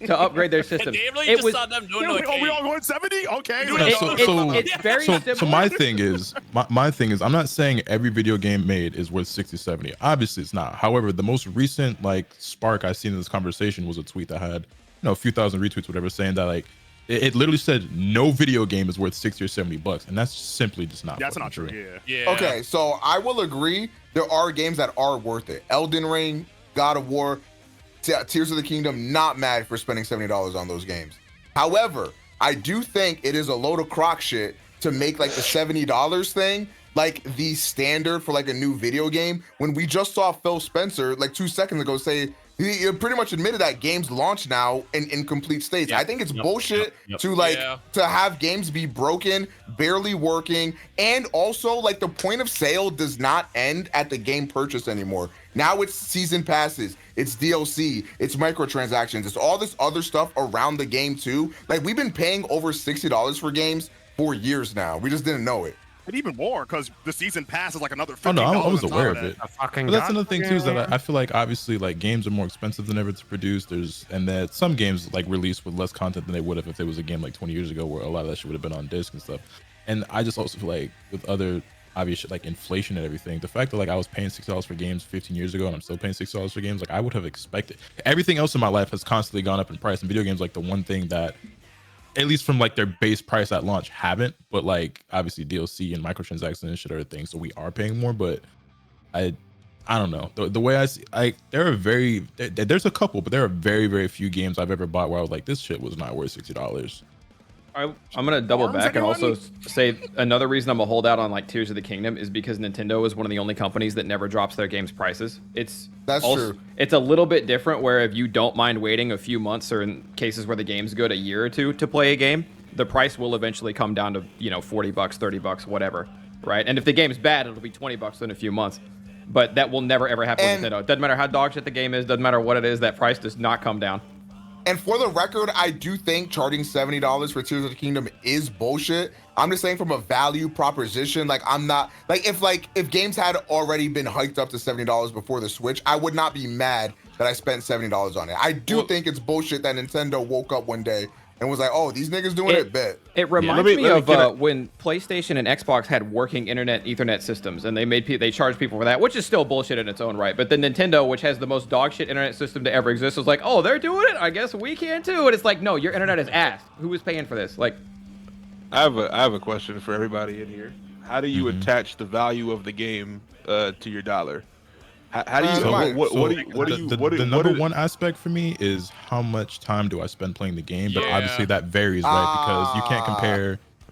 to upgrade their system. Damn, really, It just was saw them doing We all going 70? Okay. Dude, let's it- go. it's very so simple. my thing is my thing is I'm not saying every video game made is worth 60 70. Obviously it's not. However, the most recent like spark I've seen in this conversation was a tweet that had a few thousand retweets, whatever, saying that like it literally said no video game is worth $60 or $70, and that's simply just not That's fucking not true. Yeah. Yeah. Okay, so I will agree. There are games that are worth it. Elden Ring, God of War, Tears of the Kingdom. Not mad for spending $70 on those games. However, I do think it is a load of crock shit to make like the $70 thing like the standard for like a new video game. When we just saw Phil Spencer like 2 seconds ago say he pretty much admitted that games launch now in incomplete states. Yep, I think it's yep, bullshit yep. to like Yeah. to have games be broken, barely working, and also like the point of sale does not end at the game purchase anymore. Now it's season passes, it's DLC, it's microtransactions, it's all this other stuff around the game too. Like we've been paying over $60 for games for years now. We just didn't know it. And even more because the season pass is like another $15. Oh no, I was on top aware of that. it. A fucking But that's god another thing fucking too, is that aware. I feel like obviously like games are more expensive than ever to produce. And that some games like release with less content than they would have if it was a game like 20 years ago, where a lot of that shit would have been on disc and stuff. And I just also feel like with other obvious shit like inflation and everything, the fact that like I was paying $6 for games 15 years ago and I'm still paying $6 for games, like I would have expected. Everything else in my life has constantly gone up in price, and video games like the one thing that, at least from like their base price at launch, haven't. But like obviously DLC and microtransactions and shit are a thing, so we are paying more. But I don't know, the way I see, like there's a couple, but there are very very few games I've ever bought where I was like, this shit was not worth $60. I'm gonna double Arms, back and also anyone? say another reason I'm a holdout on like Tears of the Kingdom is because Nintendo is one of the only companies that never drops their games prices. That's true. It's a little bit different where if you don't mind waiting a few months, or in cases where the game's good, a year or two to play a game, the price will eventually come down to, you know, $40, $30, whatever, right? And if the game's bad, it'll be $20 in a few months. But that will never ever happen with Nintendo. It doesn't matter how dog shit the game is, doesn't matter what it is, that price does not come down. And for the record, I do think charging $70 for Tears of the Kingdom is bullshit. I'm just saying from a value proposition, like I'm not if games had already been hiked up to $70 before the Switch, I would not be mad that I spent $70 on it. I do think it's bullshit that Nintendo woke up one day and was like, oh, these niggas doing it bet. It reminds me of when PlayStation and Xbox had working internet Ethernet systems, and they charged people for that, which is still bullshit in its own right. But then Nintendo, which has the most dog shit internet system to ever exist, was like, oh, they're doing it, I guess we can too. And it's like, no, your internet is ass. Who is paying for this? Like, I have a question for everybody in here. How do you attach the value of the game to your dollar? How do you? The number one aspect for me is how much time do I spend playing the game, but obviously that varies, right? Because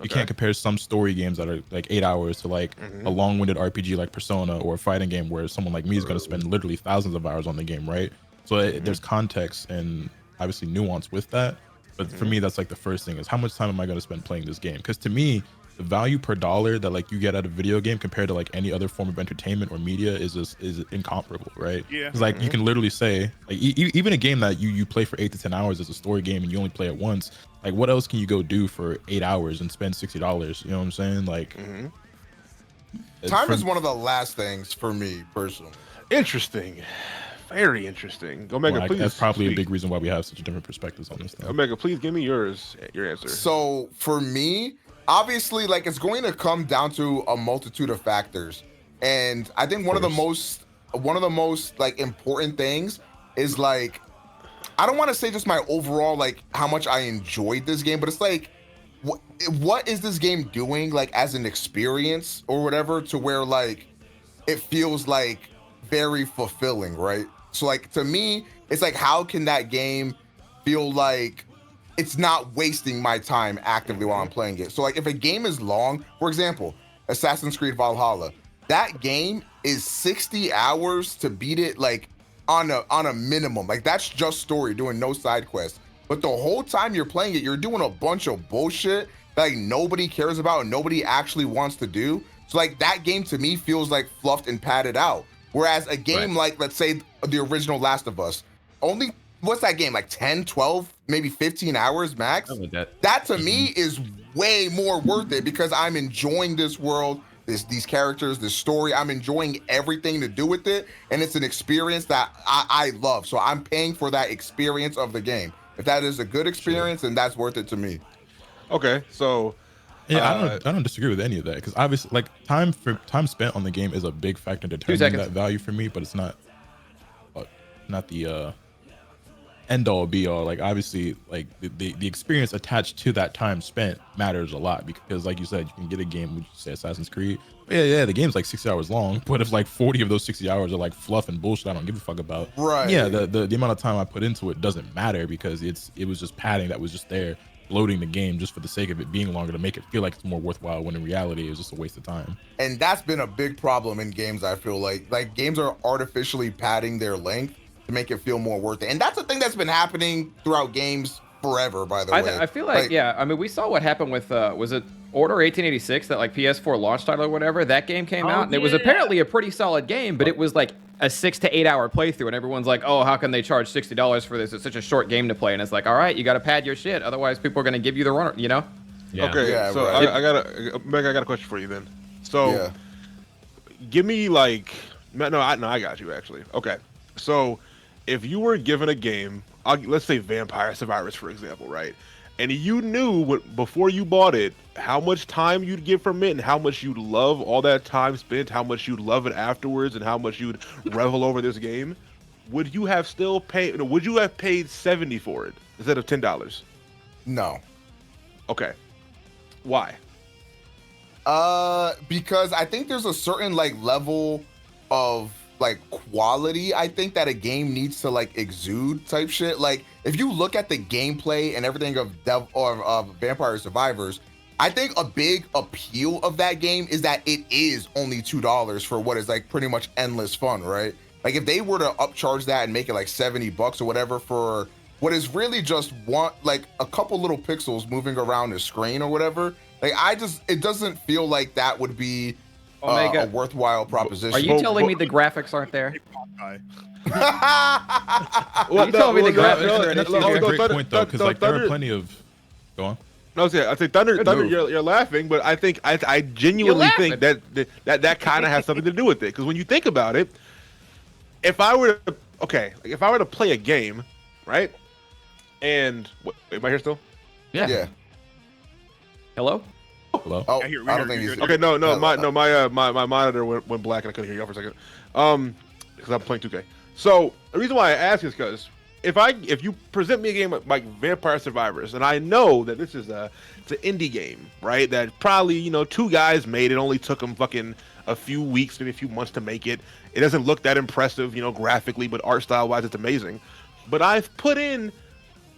you can't compare some story games that are like 8 hours to like a long-winded RPG like Persona or a fighting game where someone like me is going to spend literally thousands of hours on the game, right? So there's context and obviously nuance with that. But for me, that's like the first thing is how much time am I going to spend playing this game? Because to me, the value per dollar that like you get out of a video game compared to like any other form of entertainment or media is incomparable, right? Yeah. Because like you can literally say like even a game that you play for 8 to 10 hours as a story game and you only play it once, like what else can you go do for 8 hours and spend $60? You know what I'm saying? Like time is one of the last things for me personally. Interesting. Very interesting. Omega, please. That's probably speak. a big reason why we have such different perspectives on this thing. Omega, please give me your answer. So for me, obviously, like it's going to come down to a multitude of factors, and I think one of the most like important things is like, I don't want to say just my overall like how much I enjoyed this game, but it's like what is this game doing like as an experience or whatever to where like it feels like very fulfilling, right? So like to me, it's like how can that game feel like it's not wasting my time actively while I'm playing it. So like if a game is long, for example, Assassin's Creed Valhalla, that game is 60 hours to beat it like on a minimum. Like that's just story, doing no side quests. But the whole time you're playing it, you're doing a bunch of bullshit that like nobody cares about and nobody actually wants to do. So like that game to me feels like fluffed and padded out. Whereas a game like, let's say the original Last of Us, only, what's that game, like 10, 12, maybe 15 hours max? That to me is way more worth it because I'm enjoying this world, these characters, this story. I'm enjoying everything to do with it. And it's an experience that I love. So I'm paying for that experience of the game. If that is a good experience, then that's worth it to me. Okay, so yeah, I don't disagree with any of that because obviously, like time spent on the game is a big factor in determining that value for me, but it's not the end all be all. Like obviously, like the experience attached to that time spent matters a lot because, like you said, you can get a game, would you say Assassin's Creed? Yeah, the game's like 60 hours long, but if like 40 of those 60 hours are like fluff and bullshit, I don't give a fuck about. Right. Yeah, the amount of time I put into it doesn't matter because it was just padding that was just there. Loading the game just for the sake of it being longer to make it feel like it's more worthwhile when in reality it was just a waste of time. And that's been a big problem in games. I feel like games are artificially padding their length to make it feel more worth it. And that's a thing that's been happening throughout games forever, by the way. I feel like, yeah, I mean, we saw what happened with, was it Order 1886, that like PS4 launch title or whatever? That game came out, and it was apparently a pretty solid game, but it was like a 6 to 8 hour playthrough, and everyone's like, oh, how can they charge $60 for this? It's such a short game to play. And it's like, all right, you got to pad your shit, otherwise people are going to give you the runner, you know? Yeah. Okay, yeah, so right. I got a question for you then. So Yeah. give me like I got you actually. Okay. So if you were given a game, let's say Vampire Survivors, for example, right? And you knew before you bought it how much time you'd get from it and how much you'd love all that time spent, how much you'd love it afterwards, and how much you'd revel over this game, would you have still paid? Would you have paid $70 for it instead of $10? No. Okay. Why? Because I think there's a certain like level of like quality I think that a game needs to like exude type shit. Like if you look at the gameplay and everything of Vampire Survivors, I think a big appeal of that game is that it is only $2 for what is like pretty much endless fun, right? Like if they were to upcharge that and make it like $70 or whatever for what is really just like a couple little pixels moving around the screen or whatever, like it doesn't feel like that would be a worthwhile proposition. Are you telling me the graphics aren't there? Guy. Are you telling me the graphics are an That's issue a here? great point though, because like there are plenty of. Go on. No, I think Thunder, move. you're laughing, but I think I genuinely think that kind of has something to do with it. Because when you think about it, if I were to play a game, right? And am I here still? Yeah. Hello? Hello. Oh, I hear- I don't think you're he's good. Okay, no, my monitor went black and I couldn't hear y'all for a second. Because I'm playing 2K. So the reason why I ask is because if you present me a game like Vampire Survivors, and I know that this is it's an indie game, right? That probably 2 guys made it, only took them fucking a few weeks, maybe a few months to make it. It doesn't look that impressive, graphically, but art style wise, it's amazing. But I've put in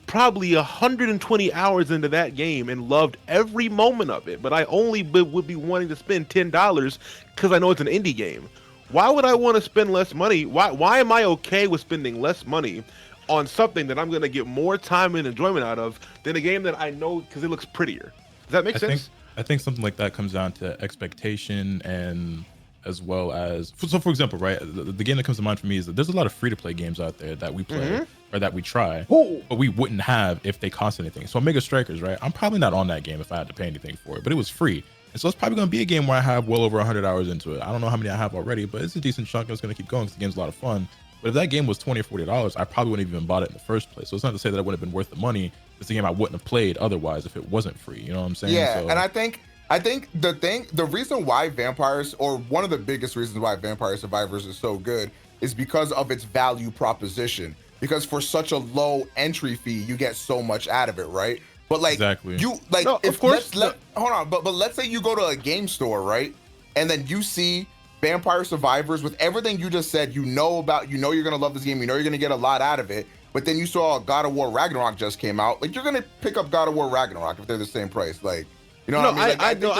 probably 120 hours into that game and loved every moment of it, but I only would be wanting to spend $10 because I know it's an indie game. Why would I want to spend less money? Why am I okay with spending less money on something that I'm going to get more time and enjoyment out of than a game that I know because it looks prettier? Does that make sense? I think something like that comes down to expectation and as well as so for example, right, the game that comes to mind for me is that there's a lot of free-to-play games out there that we play or that we try, but we wouldn't have if they cost anything. So Omega Strikers, right, I'm probably not on that game if I had to pay anything for it, but it was free, and so it's probably going to be a game where I have well over 100 hours into it. I don't know how many I have already, but it's a decent chunk. It's going to keep going because the game's a lot of fun. But if that game was $20 or $40, I probably wouldn't have even bought it in the first place. So it's not to say that it wouldn't have been worth the money. It's a game I wouldn't have played otherwise if it wasn't free. You know what I'm saying? Yeah, So, and I think the reason why Vampires, or one of the biggest reasons why Vampire Survivors is so good, is because of its value proposition. Because for such a low entry fee, you get so much out of it, right? But like Exactly. you like No, if of course, hold on, but let's say you go to a game store, right? And then you see Vampire Survivors with everything you just said, you're gonna love this game, you're gonna get a lot out of it. But then you saw God of War Ragnarok just came out, like you're gonna pick up God of War Ragnarok if they're the same price, like. You know what I mean? Like,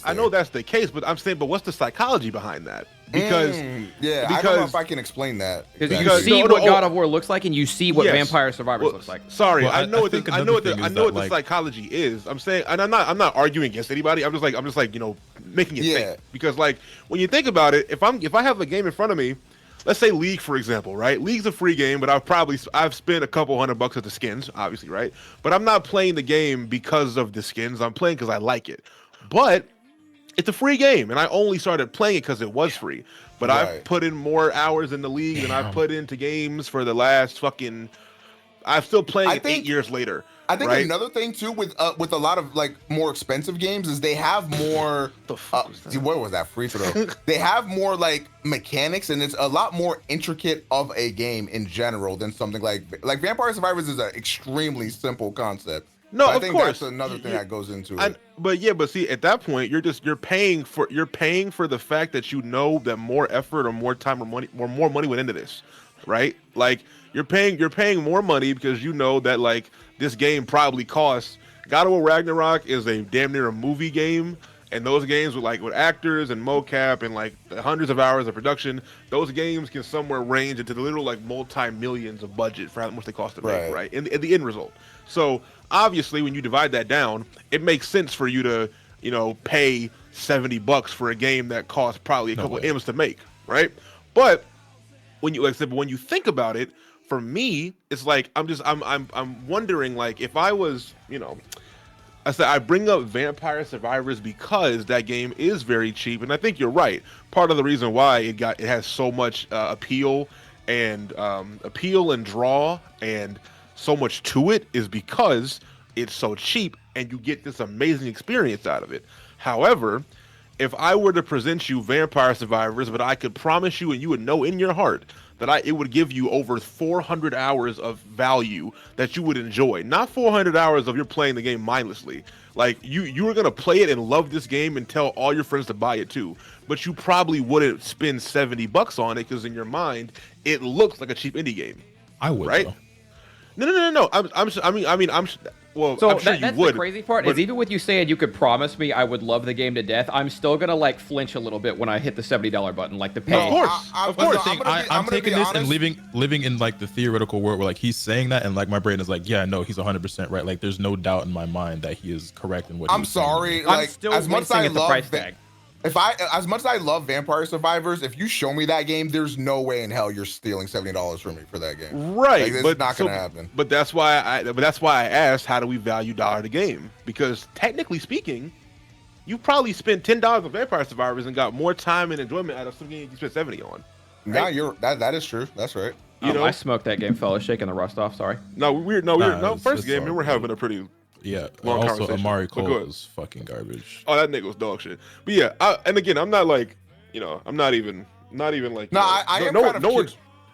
I know that's the case, but I'm saying, but what's the psychology behind that? Because I don't know if I can explain that. Because exactly. you see what God of War looks like, and you see what Vampire Survivors looks like. Sorry, Well, I know I think I another know what thing is the that, psychology is. I'm saying, and I'm not arguing against anybody. I'm just like making it think. Because like when you think about it, if I have a game in front of me, let's say League, for example, right? League's a free game, but I've spent a couple $100 at the skins, obviously, right? But I'm not playing the game because of the skins. I'm playing because I like it. But it's a free game, and I only started playing it because it was free. But I've put in more hours in the League than I've put into games for the last fucking. I'm still playing it 8 years later. I think right? another thing too with a lot of like more expensive games is they have more. What was that free throw? They have more like mechanics, and it's a lot more intricate of a game in general than something like Vampire Survivors is an extremely simple concept. No, I of think course. that's another thing that goes into it. But see, at that point, you're paying for the fact that you know that more effort or more time or more money went into this, right? Like you're paying more money because you know that like this game probably costs. God of War Ragnarok is a damn near a movie game, and those games with actors and mocap and like hundreds of hours of production, those games can somewhere range into the literal like multi-millions of budget for how much they cost to make, right? In the end result. So obviously, when you divide that down, it makes sense for you to, pay $70 for a game that costs probably a couple M's to make, right? But when you think about it, for me, it's like I'm wondering like if I was, I said I bring up Vampire Survivors because that game is very cheap, and I think you're right. Part of the reason why it has so much appeal and draw and so much to it is because it's so cheap and you get this amazing experience out of it. However, if I were to present you Vampire Survivors, but I could promise you and you would know in your heart that it would give you over 400 hours of value that you would enjoy. Not 400 hours of you're playing the game mindlessly. Like you were gonna play it and love this game and tell all your friends to buy it too. But you probably wouldn't spend $70 on it because in your mind it looks like a cheap indie game. I would, right? though. No. Well, So I'm sure you that's would. the crazy part is even with you saying you could promise me I would love the game to death, I'm still gonna like flinch a little bit when I hit the $70 button, like the pay. Of course, of course. I'm taking this and living in like the theoretical world where like he's saying that and like my brain is like, yeah, no, he's 100% right. Like there's no doubt in my mind that he is correct in what I'm he's saying. sorry, I'm like still as much as I wincing at the love price tag. as much as I love Vampire Survivors, if you show me that game, there's no way in hell you're stealing $70 from me for that game. Right, like, but not gonna happen. But that's why I asked, how do we value dollar the game? Because technically speaking, you probably spent $10 on Vampire Survivors and got more time and enjoyment out of some game you spent 70 on. Right? Yeah, that is true. That's right. You know, I smoked that game, fellas, shaking the rust off. Sorry. First game we were having a pretty long also conversation. Amari But go Cole ahead. was fucking garbage. Oh, that nigga was dog shit. But yeah, and again, I'm not like, I'm not even like. No, I am kind of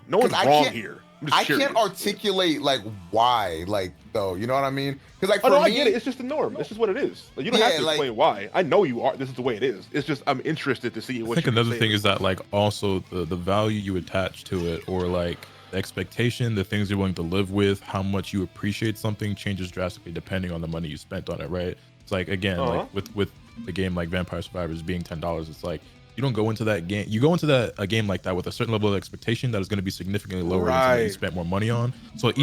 no one's I wrong can't- here. I'm just I can't curious. articulate like why, like though. You know what I mean? Because like Oh, for no, me, I get it. It's just the norm. It's just what it is. Like, you don't have to like- explain why. I know you are. This is the way it is. It's just I'm interested to see what. I think you're another saying. thing is that like also the value you attach to it, or like the expectation, the things you're willing to live with, how much you appreciate something changes drastically depending on the money you spent on it, right? It's like again, like with the game like Vampire Survivors being $10, it's like you don't go into that game. You go into a game like that with a certain level of expectation that is going to be significantly lower than something you spent more money on. So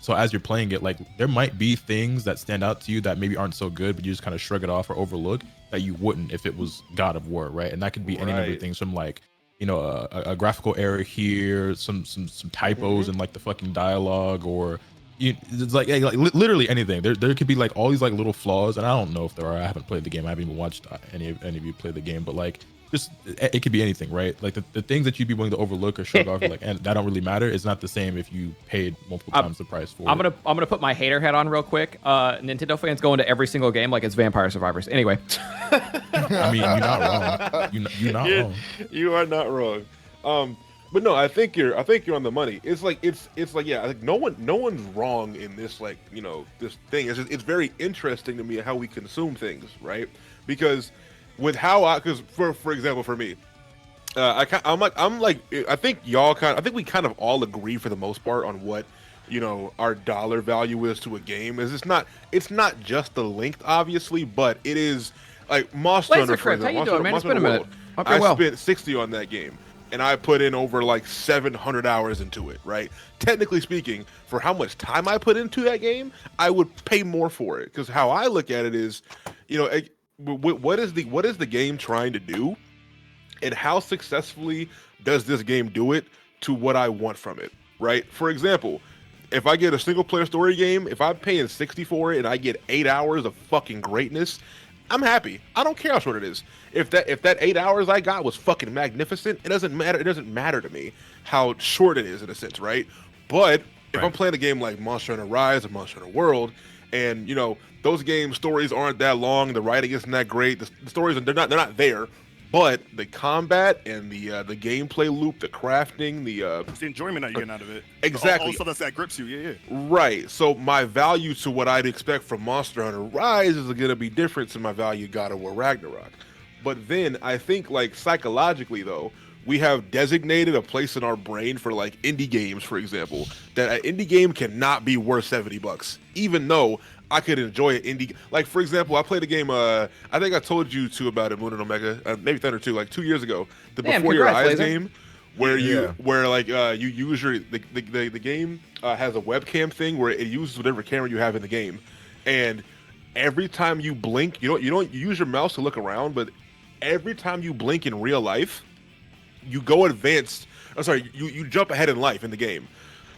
so as you're playing it, like there might be things that stand out to you that maybe aren't so good, but you just kind of shrug it off or overlook that you wouldn't if it was God of War, right? And that could be any number of things from like, a graphical error here, some typos in like the fucking dialogue, or it's like literally anything. There could be like all these like little flaws, and I don't know if there are. I haven't played the game. I haven't even watched any of you play the game, but like just it could be anything, right? Like the things that you'd be willing to overlook or shrug off, like, and that don't really matter. It's not the same if you paid multiple times the price for it. I'm gonna put my hater hat on real quick. Nintendo fans go into every single game like it's Vampire Survivors. Anyway. I mean, you're not wrong. You're not wrong. You are not wrong. But no, I think you're on the money. It's like yeah, like no one's wrong in this, like, this thing. It's very interesting to me how we consume things, right? Because with how because for example, for me, I think we kind of all agree for the most part on what our dollar value is to a game. It's not just the length, obviously, but it is like Monster Hunter. For How example, you doing, man? It's been a Hunter minute. World. Hope you're I well. spent 60 on that game, and I put in over like 700 hours into it, right? Technically speaking, for how much time I put into that game, I would pay more for it, because how I look at it is, what is the game trying to do, and how successfully does this game do it to what I want from it, right? For example, if I get a single player story game, if I'm paying 60 for it and I get 8 hours of fucking greatness, I'm happy. I don't care how short it is. If that 8 hours I got was fucking magnificent, it doesn't matter. It doesn't matter to me how short it is, in a sense, right? But if I'm playing a game like Monster Hunter Rise or Monster Hunter World, and those game stories aren't that long, the writing isn't that great, the stories they're not there, but the combat and the gameplay loop, the crafting, It's the enjoyment that you're getting out of it. Exactly. Also, that grips you. Yeah. Right. So my value to what I'd expect from Monster Hunter Rise is going to be different to my value God of War Ragnarok. But then I think, like, psychologically though, we have designated a place in our brain for like indie games, for example, that an indie game cannot be worth $70, even though I could enjoy an indie. Like, for example, I played a game. I think I told you two about it, Moon and Omega, maybe Thunder 2, like 2 years ago. The Damn, Before Your congrats, Eyes Laser. game, where you use the game has a webcam thing where it uses whatever camera you have in the game, and every time you blink, you don't use your mouse to look around, but every time you blink in real life, you go advanced. I'm sorry, you jump ahead in life in the game.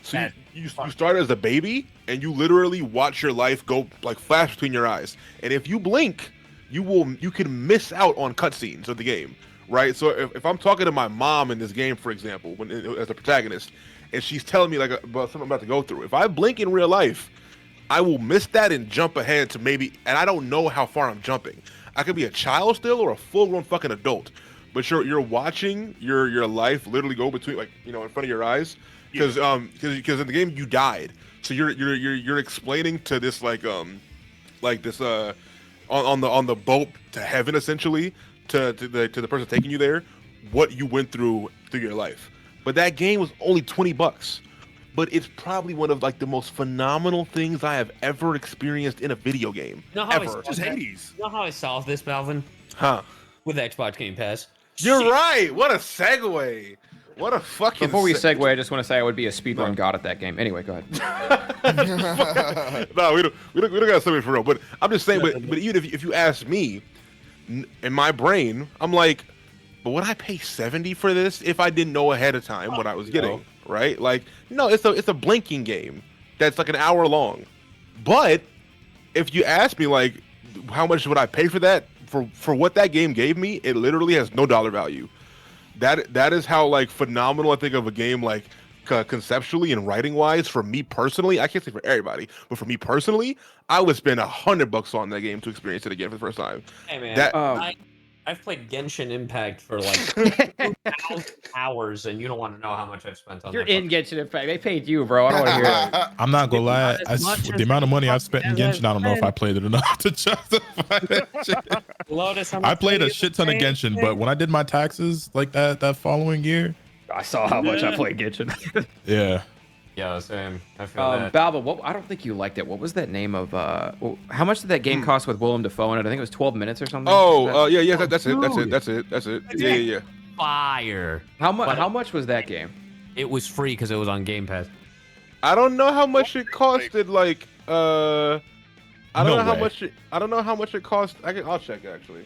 So That you start as a baby, and you literally watch your life go like flash between your eyes. And if you blink, you can miss out on cutscenes of the game, right? So if I'm talking to my mom in this game, for example, as a protagonist, and she's telling me like about something I'm about to go through, if I blink in real life, I will miss that and jump ahead to maybe, and I don't know how far I'm jumping. I could be a child still or a full-grown fucking adult, but you're watching your life literally go between, like, you know, in front of your eyes, because in the game you died, so you're explaining to this like this on the boat to heaven, essentially, to the person taking you there, what you went through your life. But that game was only $20. But it's probably one of like the most phenomenal things I have ever experienced in a video game. You know how ever. Just Hades. You know how I solved this, Balvin? Huh. With Xbox Game Pass. You're right. What a segue. What a fucking. Before we segue, I just want to say I would be a speedrun god at that game. Anyway, go ahead. No, we don't got something for real. But I'm just saying. But even if you ask me, in my brain, I'm like, but would I pay $70 for this if I didn't know ahead of time what I was getting? Right? Like, no, it's a blinking game that's like an hour long. But if you ask me, like, how much would I pay for that? For what that game gave me, it literally has no dollar value. That is how like phenomenal I think of a game, like conceptually and writing wise. For me personally, I can't say for everybody, but for me personally, I would spend $100 on that game to experience it again for the first time. Hey man, That I've played Genshin Impact for like 2,000 hours, and you don't want to know how much I've spent on You're that. in Genshin Impact. They paid you, bro. I don't want to hear it. I'm not gonna lie. As much With as the amount of money the I've spent in Genshin, I don't know if I played it enough to justify that shit. Lotus, I played a shit ton of Genshin, but when I did my taxes like that following year, I saw how much I played Genshin. yeah. Yeah, same. I feel that. Balba, I don't think you liked it. What was that name of? How much did that game cost with Willem Dafoe in it? I think it was 12 minutes or something. Yeah, that's it. Yeah. Fire. How much was that game? It was free because it was on Game Pass. I don't know how much it costed. Like, I don't No know how way. much. I don't know how much it cost. I'll check actually.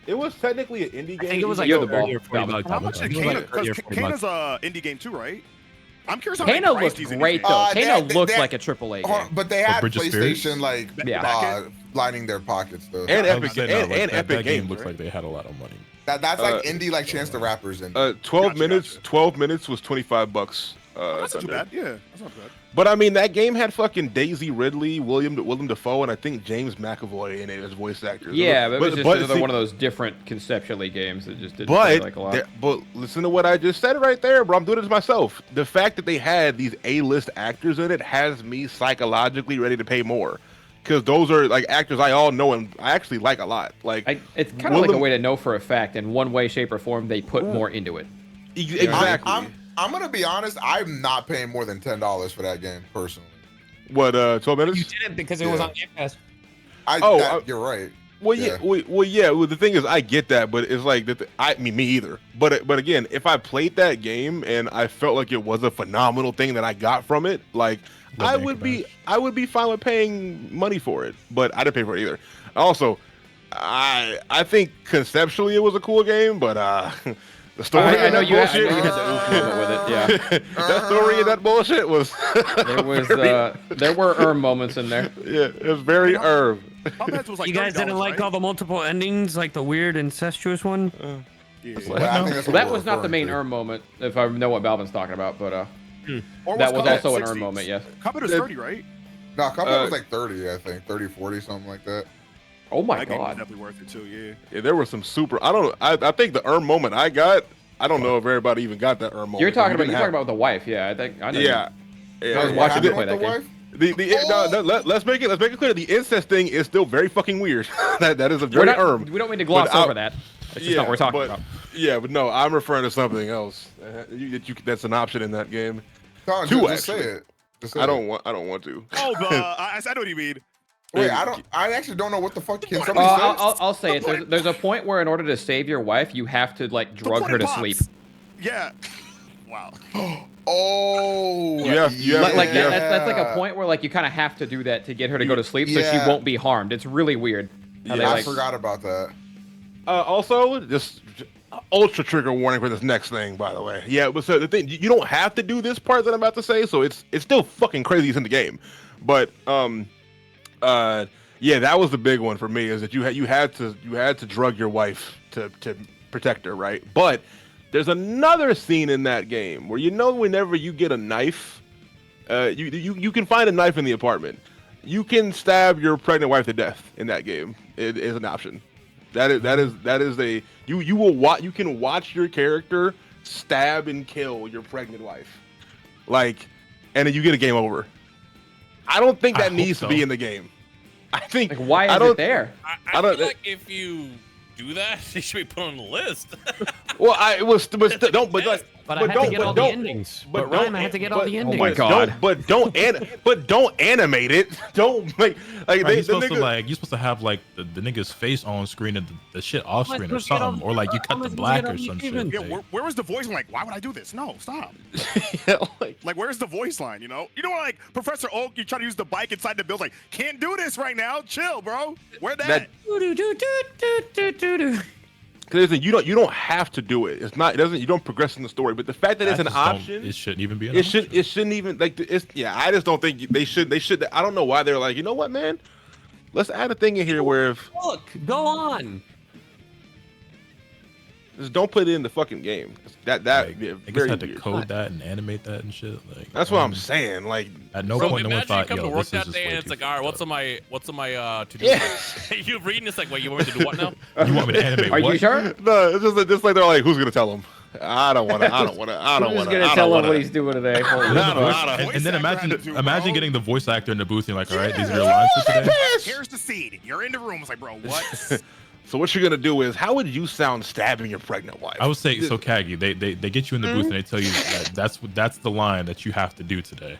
It was technically an indie game. I think it was like You're the ball. 30 or 40 Balvin. bucks. How much did It was like Kano? 30 or Because 40 bucks. Kano's a indie game too, right? I'm curious how they Kano price looked these indie great games. though. Kano they- looked they- like a AAA game. But they had Bridge of PlayStation Spirits? like Yeah. lining their pockets though. And I Epic was saying, no, like, Epic that game Games, looks right? like they had a lot of money. That's like indie, like Chance the Rapper's indie. 12 Gotcha, minutes. gotcha. 12 minutes was $25. That's not too Thunder. bad. Yeah, that's not bad. But I mean, that game had fucking Daisy Ridley, William Dafoe, and I think James McAvoy in it as voice actors. Yeah, but it was just another see- one of those different conceptually games that just didn't But play like a lot. but listen to what I just said right there, bro. I'm doing it to myself. The fact that they had these A-list actors in it has me psychologically ready to pay more, because those are like actors I all know and I actually like a lot. Like It's kind of like a Willem- way to know for a fact, in one way, shape, or form, they put more into it. Exactly. I'm gonna be honest. I'm not paying more than $10 for that game personally. What 12 minutes? You didn't because it was on Game Pass. You're right. Well, yeah. Well, the thing is, I get that, but it's like that. I mean, me either. But again, if I played that game and I felt like it was a phenomenal thing that I got from it, like Love I the would be, Incubus. I would be fine with paying money for it. But I didn't pay for it either. Also, I think conceptually it was a cool game, but the story. I and know that you had bullshit. the oof moment with it. Yeah, That story and that bullshit was. there was there were moments in there. Yeah, it was very herb. How bad was like You guys $30, didn't like right? all the multiple endings, like the weird incestuous one? Yeah. Well, I think that's what That we're was not the referring main to. moment, if I know what Balvin's talking about, but Or that was Cuphead also an 60s? moment. Yes. Cuphead is 30, right? No, Cuphead was like 30, I think 30, 40, something like that. Oh my That game was god. definitely worth it too. Yeah. Yeah, there were some super. I think the moment I got. I don't know if everybody even got that moment. You're talking We about didn't with the wife. Yeah, I think I know. Yeah. I was Yeah. watching you What play that happened game. with the wife? Let's make it clear. The incest thing is still very fucking weird. that is a We're very not, we don't mean to gloss But I- over that. It's just not what we're talking but, about. Yeah, but no, I'm referring to something else. That's an option in that game. Don, Two, just say actually. it. Just say I it. don't want to. Oh, I know what you mean. Wait, I actually don't know what the fuck. Can What? somebody say? I'll say it. There's a point where in order to save your wife, you have to like drug her to Pops. sleep. Yeah. Wow. Oh, Yeah, Like yeah. that's like a point where like you kind of have to do that to get her to go to sleep, so she Yeah. won't be harmed. It's really weird. How they, I like- forgot about that. Also, just ultra trigger warning for this next thing, by the way. Yeah, but so the thing, you don't have to do this part that I'm about to say, so it's still fucking crazy. It's in the game, but yeah, that was the big one for me. Is that you had to drug your wife to protect her, right? But there's another scene in that game where whenever you get a knife, you can find a knife in the apartment. You can stab your pregnant wife to death in that game. It is an option. That is a you can watch your character stab and kill your pregnant wife, like, and then you get a game over. I don't think that needs to be in the game. I think Like, why is it there? I feel like if you do that, it should be put on the list. Well, I was but don't but like. But I had to get all the endings. But Ryan, I had to get all the endings. Oh my God. Don't animate it. Don't Right, you're supposed to have like the nigga's face on screen and the shit off screen or something, or like you cut the black or some shit. Yeah, where was the voice line? Like, why would I do this? No, stop. Yeah, Like, where's the voice line? You know, like Professor Oak, you try to use the bike inside the build. Like, can't do this right now. Chill, bro. Where that? Because you don't have to do it. It's not. It doesn't. You don't progress in the story. But the fact that it's an option, it shouldn't even be. It shouldn't even like. I just don't think they should. They should. I don't know why they're like. You know what, man? Let's add a thing in here where if Look, go on. just don't put it in the fucking game. That Like, yeah, I guess very I had to weird. code that and animate that and shit. Like That's what I'm saying. Like, At no Bro, point, no one imagine you thought, come to yo, work this is that just day way and it's too like, all right, fucked what's on my to do Yeah. list? You reading this like, wait, you want me to do what now? up. You want me to animate Are what? you sure? no, it's just like they're like, who's gonna tell him? I don't want to. I don't want to. I don't Who's want to. gonna tell him what he's doing today? Holy I don't- fuck. I don't- And then Voice actor had to do, imagine bro. getting the voice actor in the booth and you're like, all right, these are Yeah. your lines for today. Here's the seed. You're in the room. It's like, bro, what? So what you're gonna do is, how would you sound stabbing your pregnant wife? I would say so, Kagi. They get you in the booth and they tell you that that's the line that you have to do today.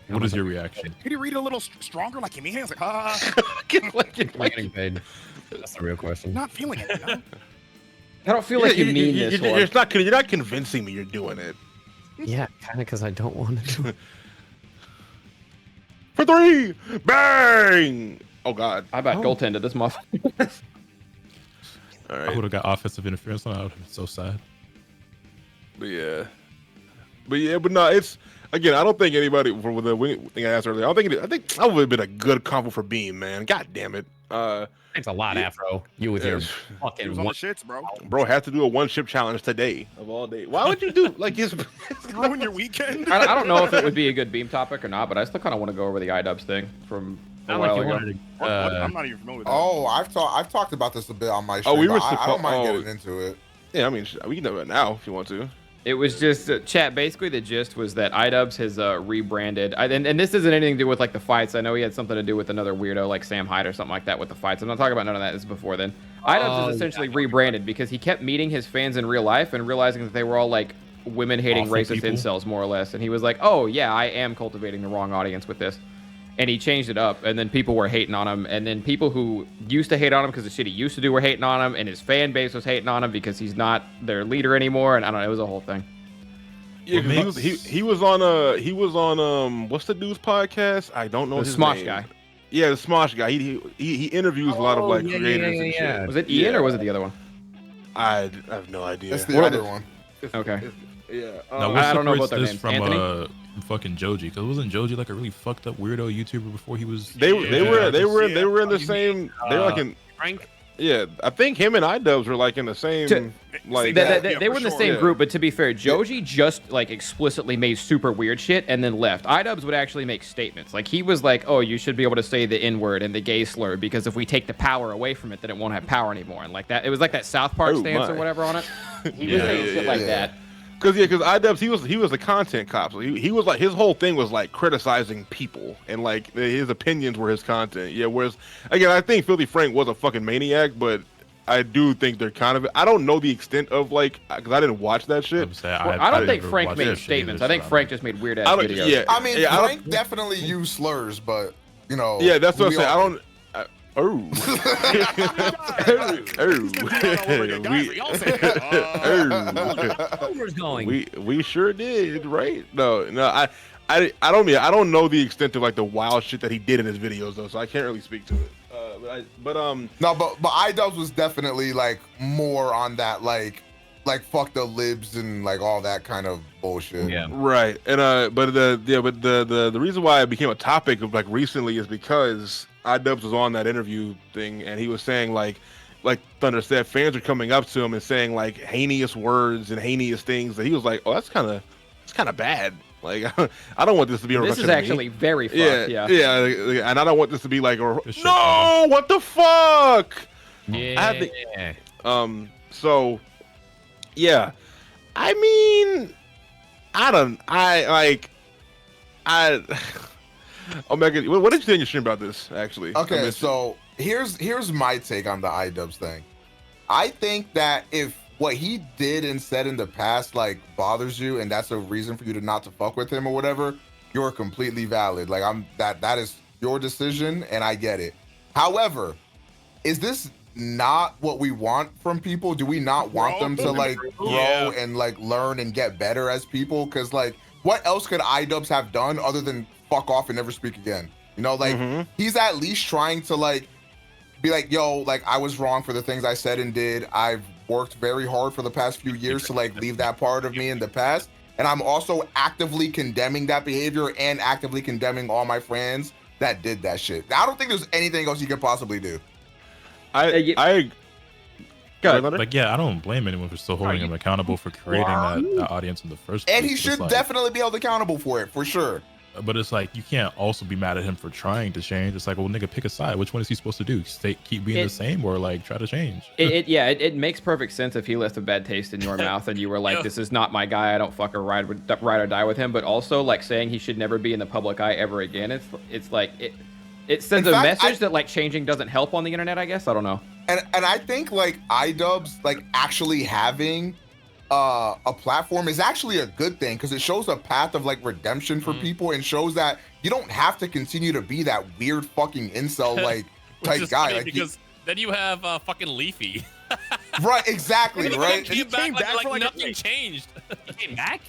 What is your reaction? Could you read it a little stronger, like me? It's like, Am I getting paid? That's the real question. not feeling it. You know? I don't feel like you mean this one. You're not convincing me you're doing it. Yeah, kind of because I don't want to do it. For 3, bang! Oh God! I about goaltended this motherfucker. All I right, would have got offensive interference on. I would have been so sad. but no, it's again. I don't think anybody for the thing I asked earlier. I think that would have been a good combo for Beam, man. God damn it! Thanks a lot, Afro. You with your He fucking was on the one. shits, bro. Bro had to do a 1 ship challenge today of all day. Why would you do like his? Ruin your weekend. I don't know if it would be a good beam topic or not, but I still kind of want to go over the iDubbbz thing from a Sound like while you ago. wanted to, What? I'm not even familiar with that. Oh, I've talked about this a bit on my show. we were I don't mind oh. getting into it. Yeah, I mean, we can do it now if you want to. It was just chat. Basically, the gist was that iDubbbz has rebranded, and this isn't anything to do with like the fights. I know he had something to do with another weirdo like Sam Hyde or something like that with the fights. I'm not talking about none of that. This is before then. iDubbbz is essentially rebranded because he kept meeting his fans in real life and realizing that they were all like women-hating Awful racist people. incels, more or less. And he was like, "Oh yeah, I am cultivating the wrong audience with this." And he changed it up, and then people were hating on him, and then people who used to hate on him because the shit he used to do were hating on him, and his fan base was hating on him because he's not their leader anymore. And I don't know, it was a whole thing. Yeah, 'cause he was on what's the dude's podcast? I don't know The his Smosh name. guy. Yeah, the Smosh guy. He interviews a lot of like creators and shit. Was it Ian or was it the other one? I have no idea. That's the other one. Okay. Yeah. Now, I what's don't know the about their this names. from Anthony? fucking Joji? Because wasn't Joji like a really fucked up weirdo YouTuber before he was? they were in the You same. mean, They were like in. Frank? Yeah, I think him and iDubbbz were like in the same. Like They were in the same Yeah. group, but to be fair, Joji just like explicitly made super weird shit and then left. iDubbbz would actually make statements. Like he was like, "Oh, you should be able to say the N-word and the gay slur because if we take the power away from it, then it won't have power anymore." And like that, it was like that South Park Oh, stance or my. whatever on it. He was saying shit like that. Because iDubbbz, he was a content cop. So he was like, his whole thing was like criticizing people and like his opinions were his content. Yeah. Whereas again, I think Filthy Frank was a fucking maniac, but I do think they're kind of. I don't know the extent of like because I didn't watch that shit. I don't think Frank made statements. I think Frank just made weird ass videos. Yeah. I mean, Yeah, Frank definitely used slurs, but you know. Yeah, that's what I'm we saying. all- I don't. Oh. Where's going? We sure did, right? No, I don't know the extent of like the wild shit that he did in his videos though, so I can't really speak to it. No, but iDubbbz was definitely like more on that like like fuck the libs and like all that kind of bullshit. Yeah. Right. And but the reason why it became a topic of like recently is because iDubbbz was on that interview thing and he was saying like Thunder said, fans are coming up to him and saying like heinous words and heinous things that he was like, oh, it's kind of bad. Like I don't want this to be a This is actually very fucked. Yeah. And I don't want this to be like Good shit, no, what the fuck? Yeah. So yeah, I mean, Omega, what did you think in your stream about this actually? Okay, so here's my take on the iDubbbz thing. I think that if what he did and said in the past like bothers you and that's a reason for you to not to fuck with him or whatever, you're completely valid. Like that is your decision and I get it. However, is this not what we want from people? Do we not want them to like grow and like learn and get better as people? Because like what else could iDubbbz have done other than fuck off and never speak again? You know, like he's at least trying to like be like, yo, like I was wrong for the things I said and did. I've worked very hard for the past few years to like leave that part of me in the past. And I'm also actively condemning that behavior and actively condemning all my friends that did that shit. I don't think there's anything else you could possibly do. I Like, yeah, I don't blame anyone for still holding him accountable for creating that audience in the first place. And he should definitely be held accountable for it, for sure. But it's like, you can't also be mad at him for trying to change. It's like, well, nigga, pick a side. Which one is he supposed to do? Keep being the same or like try to change? It makes perfect sense if he left a bad taste in your mouth and you were like, this is not my guy. I don't fucking ride or die with him. But also like saying he should never be in the public eye ever again. It's like, it sends a message that like changing doesn't help on the internet, I guess. I don't know. And I think like iDubbbz like actually having a platform is actually a good thing because it shows a path of like redemption for people and shows that you don't have to continue to be that weird fucking incel like type guy. Like because then you have fucking Leafy. Right, exactly, right. He came back like nothing changed. He came back?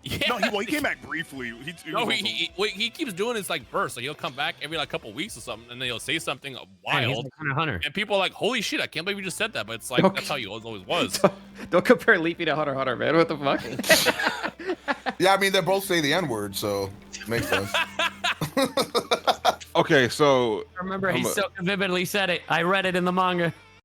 Yeah. No, he came back briefly. He keeps doing his like bursts. Like he'll come back every like couple weeks or something, and then he'll say something wild. Like Hunter. And people are like, "Holy shit! I can't believe you just said that." But it's like that's how he always was. Don't compare Leafy to Hunter x Hunter, man. What the fuck? Yeah, I mean they both say the N-word, so makes sense. Okay, so I remember he so vividly said it. I read it in the manga.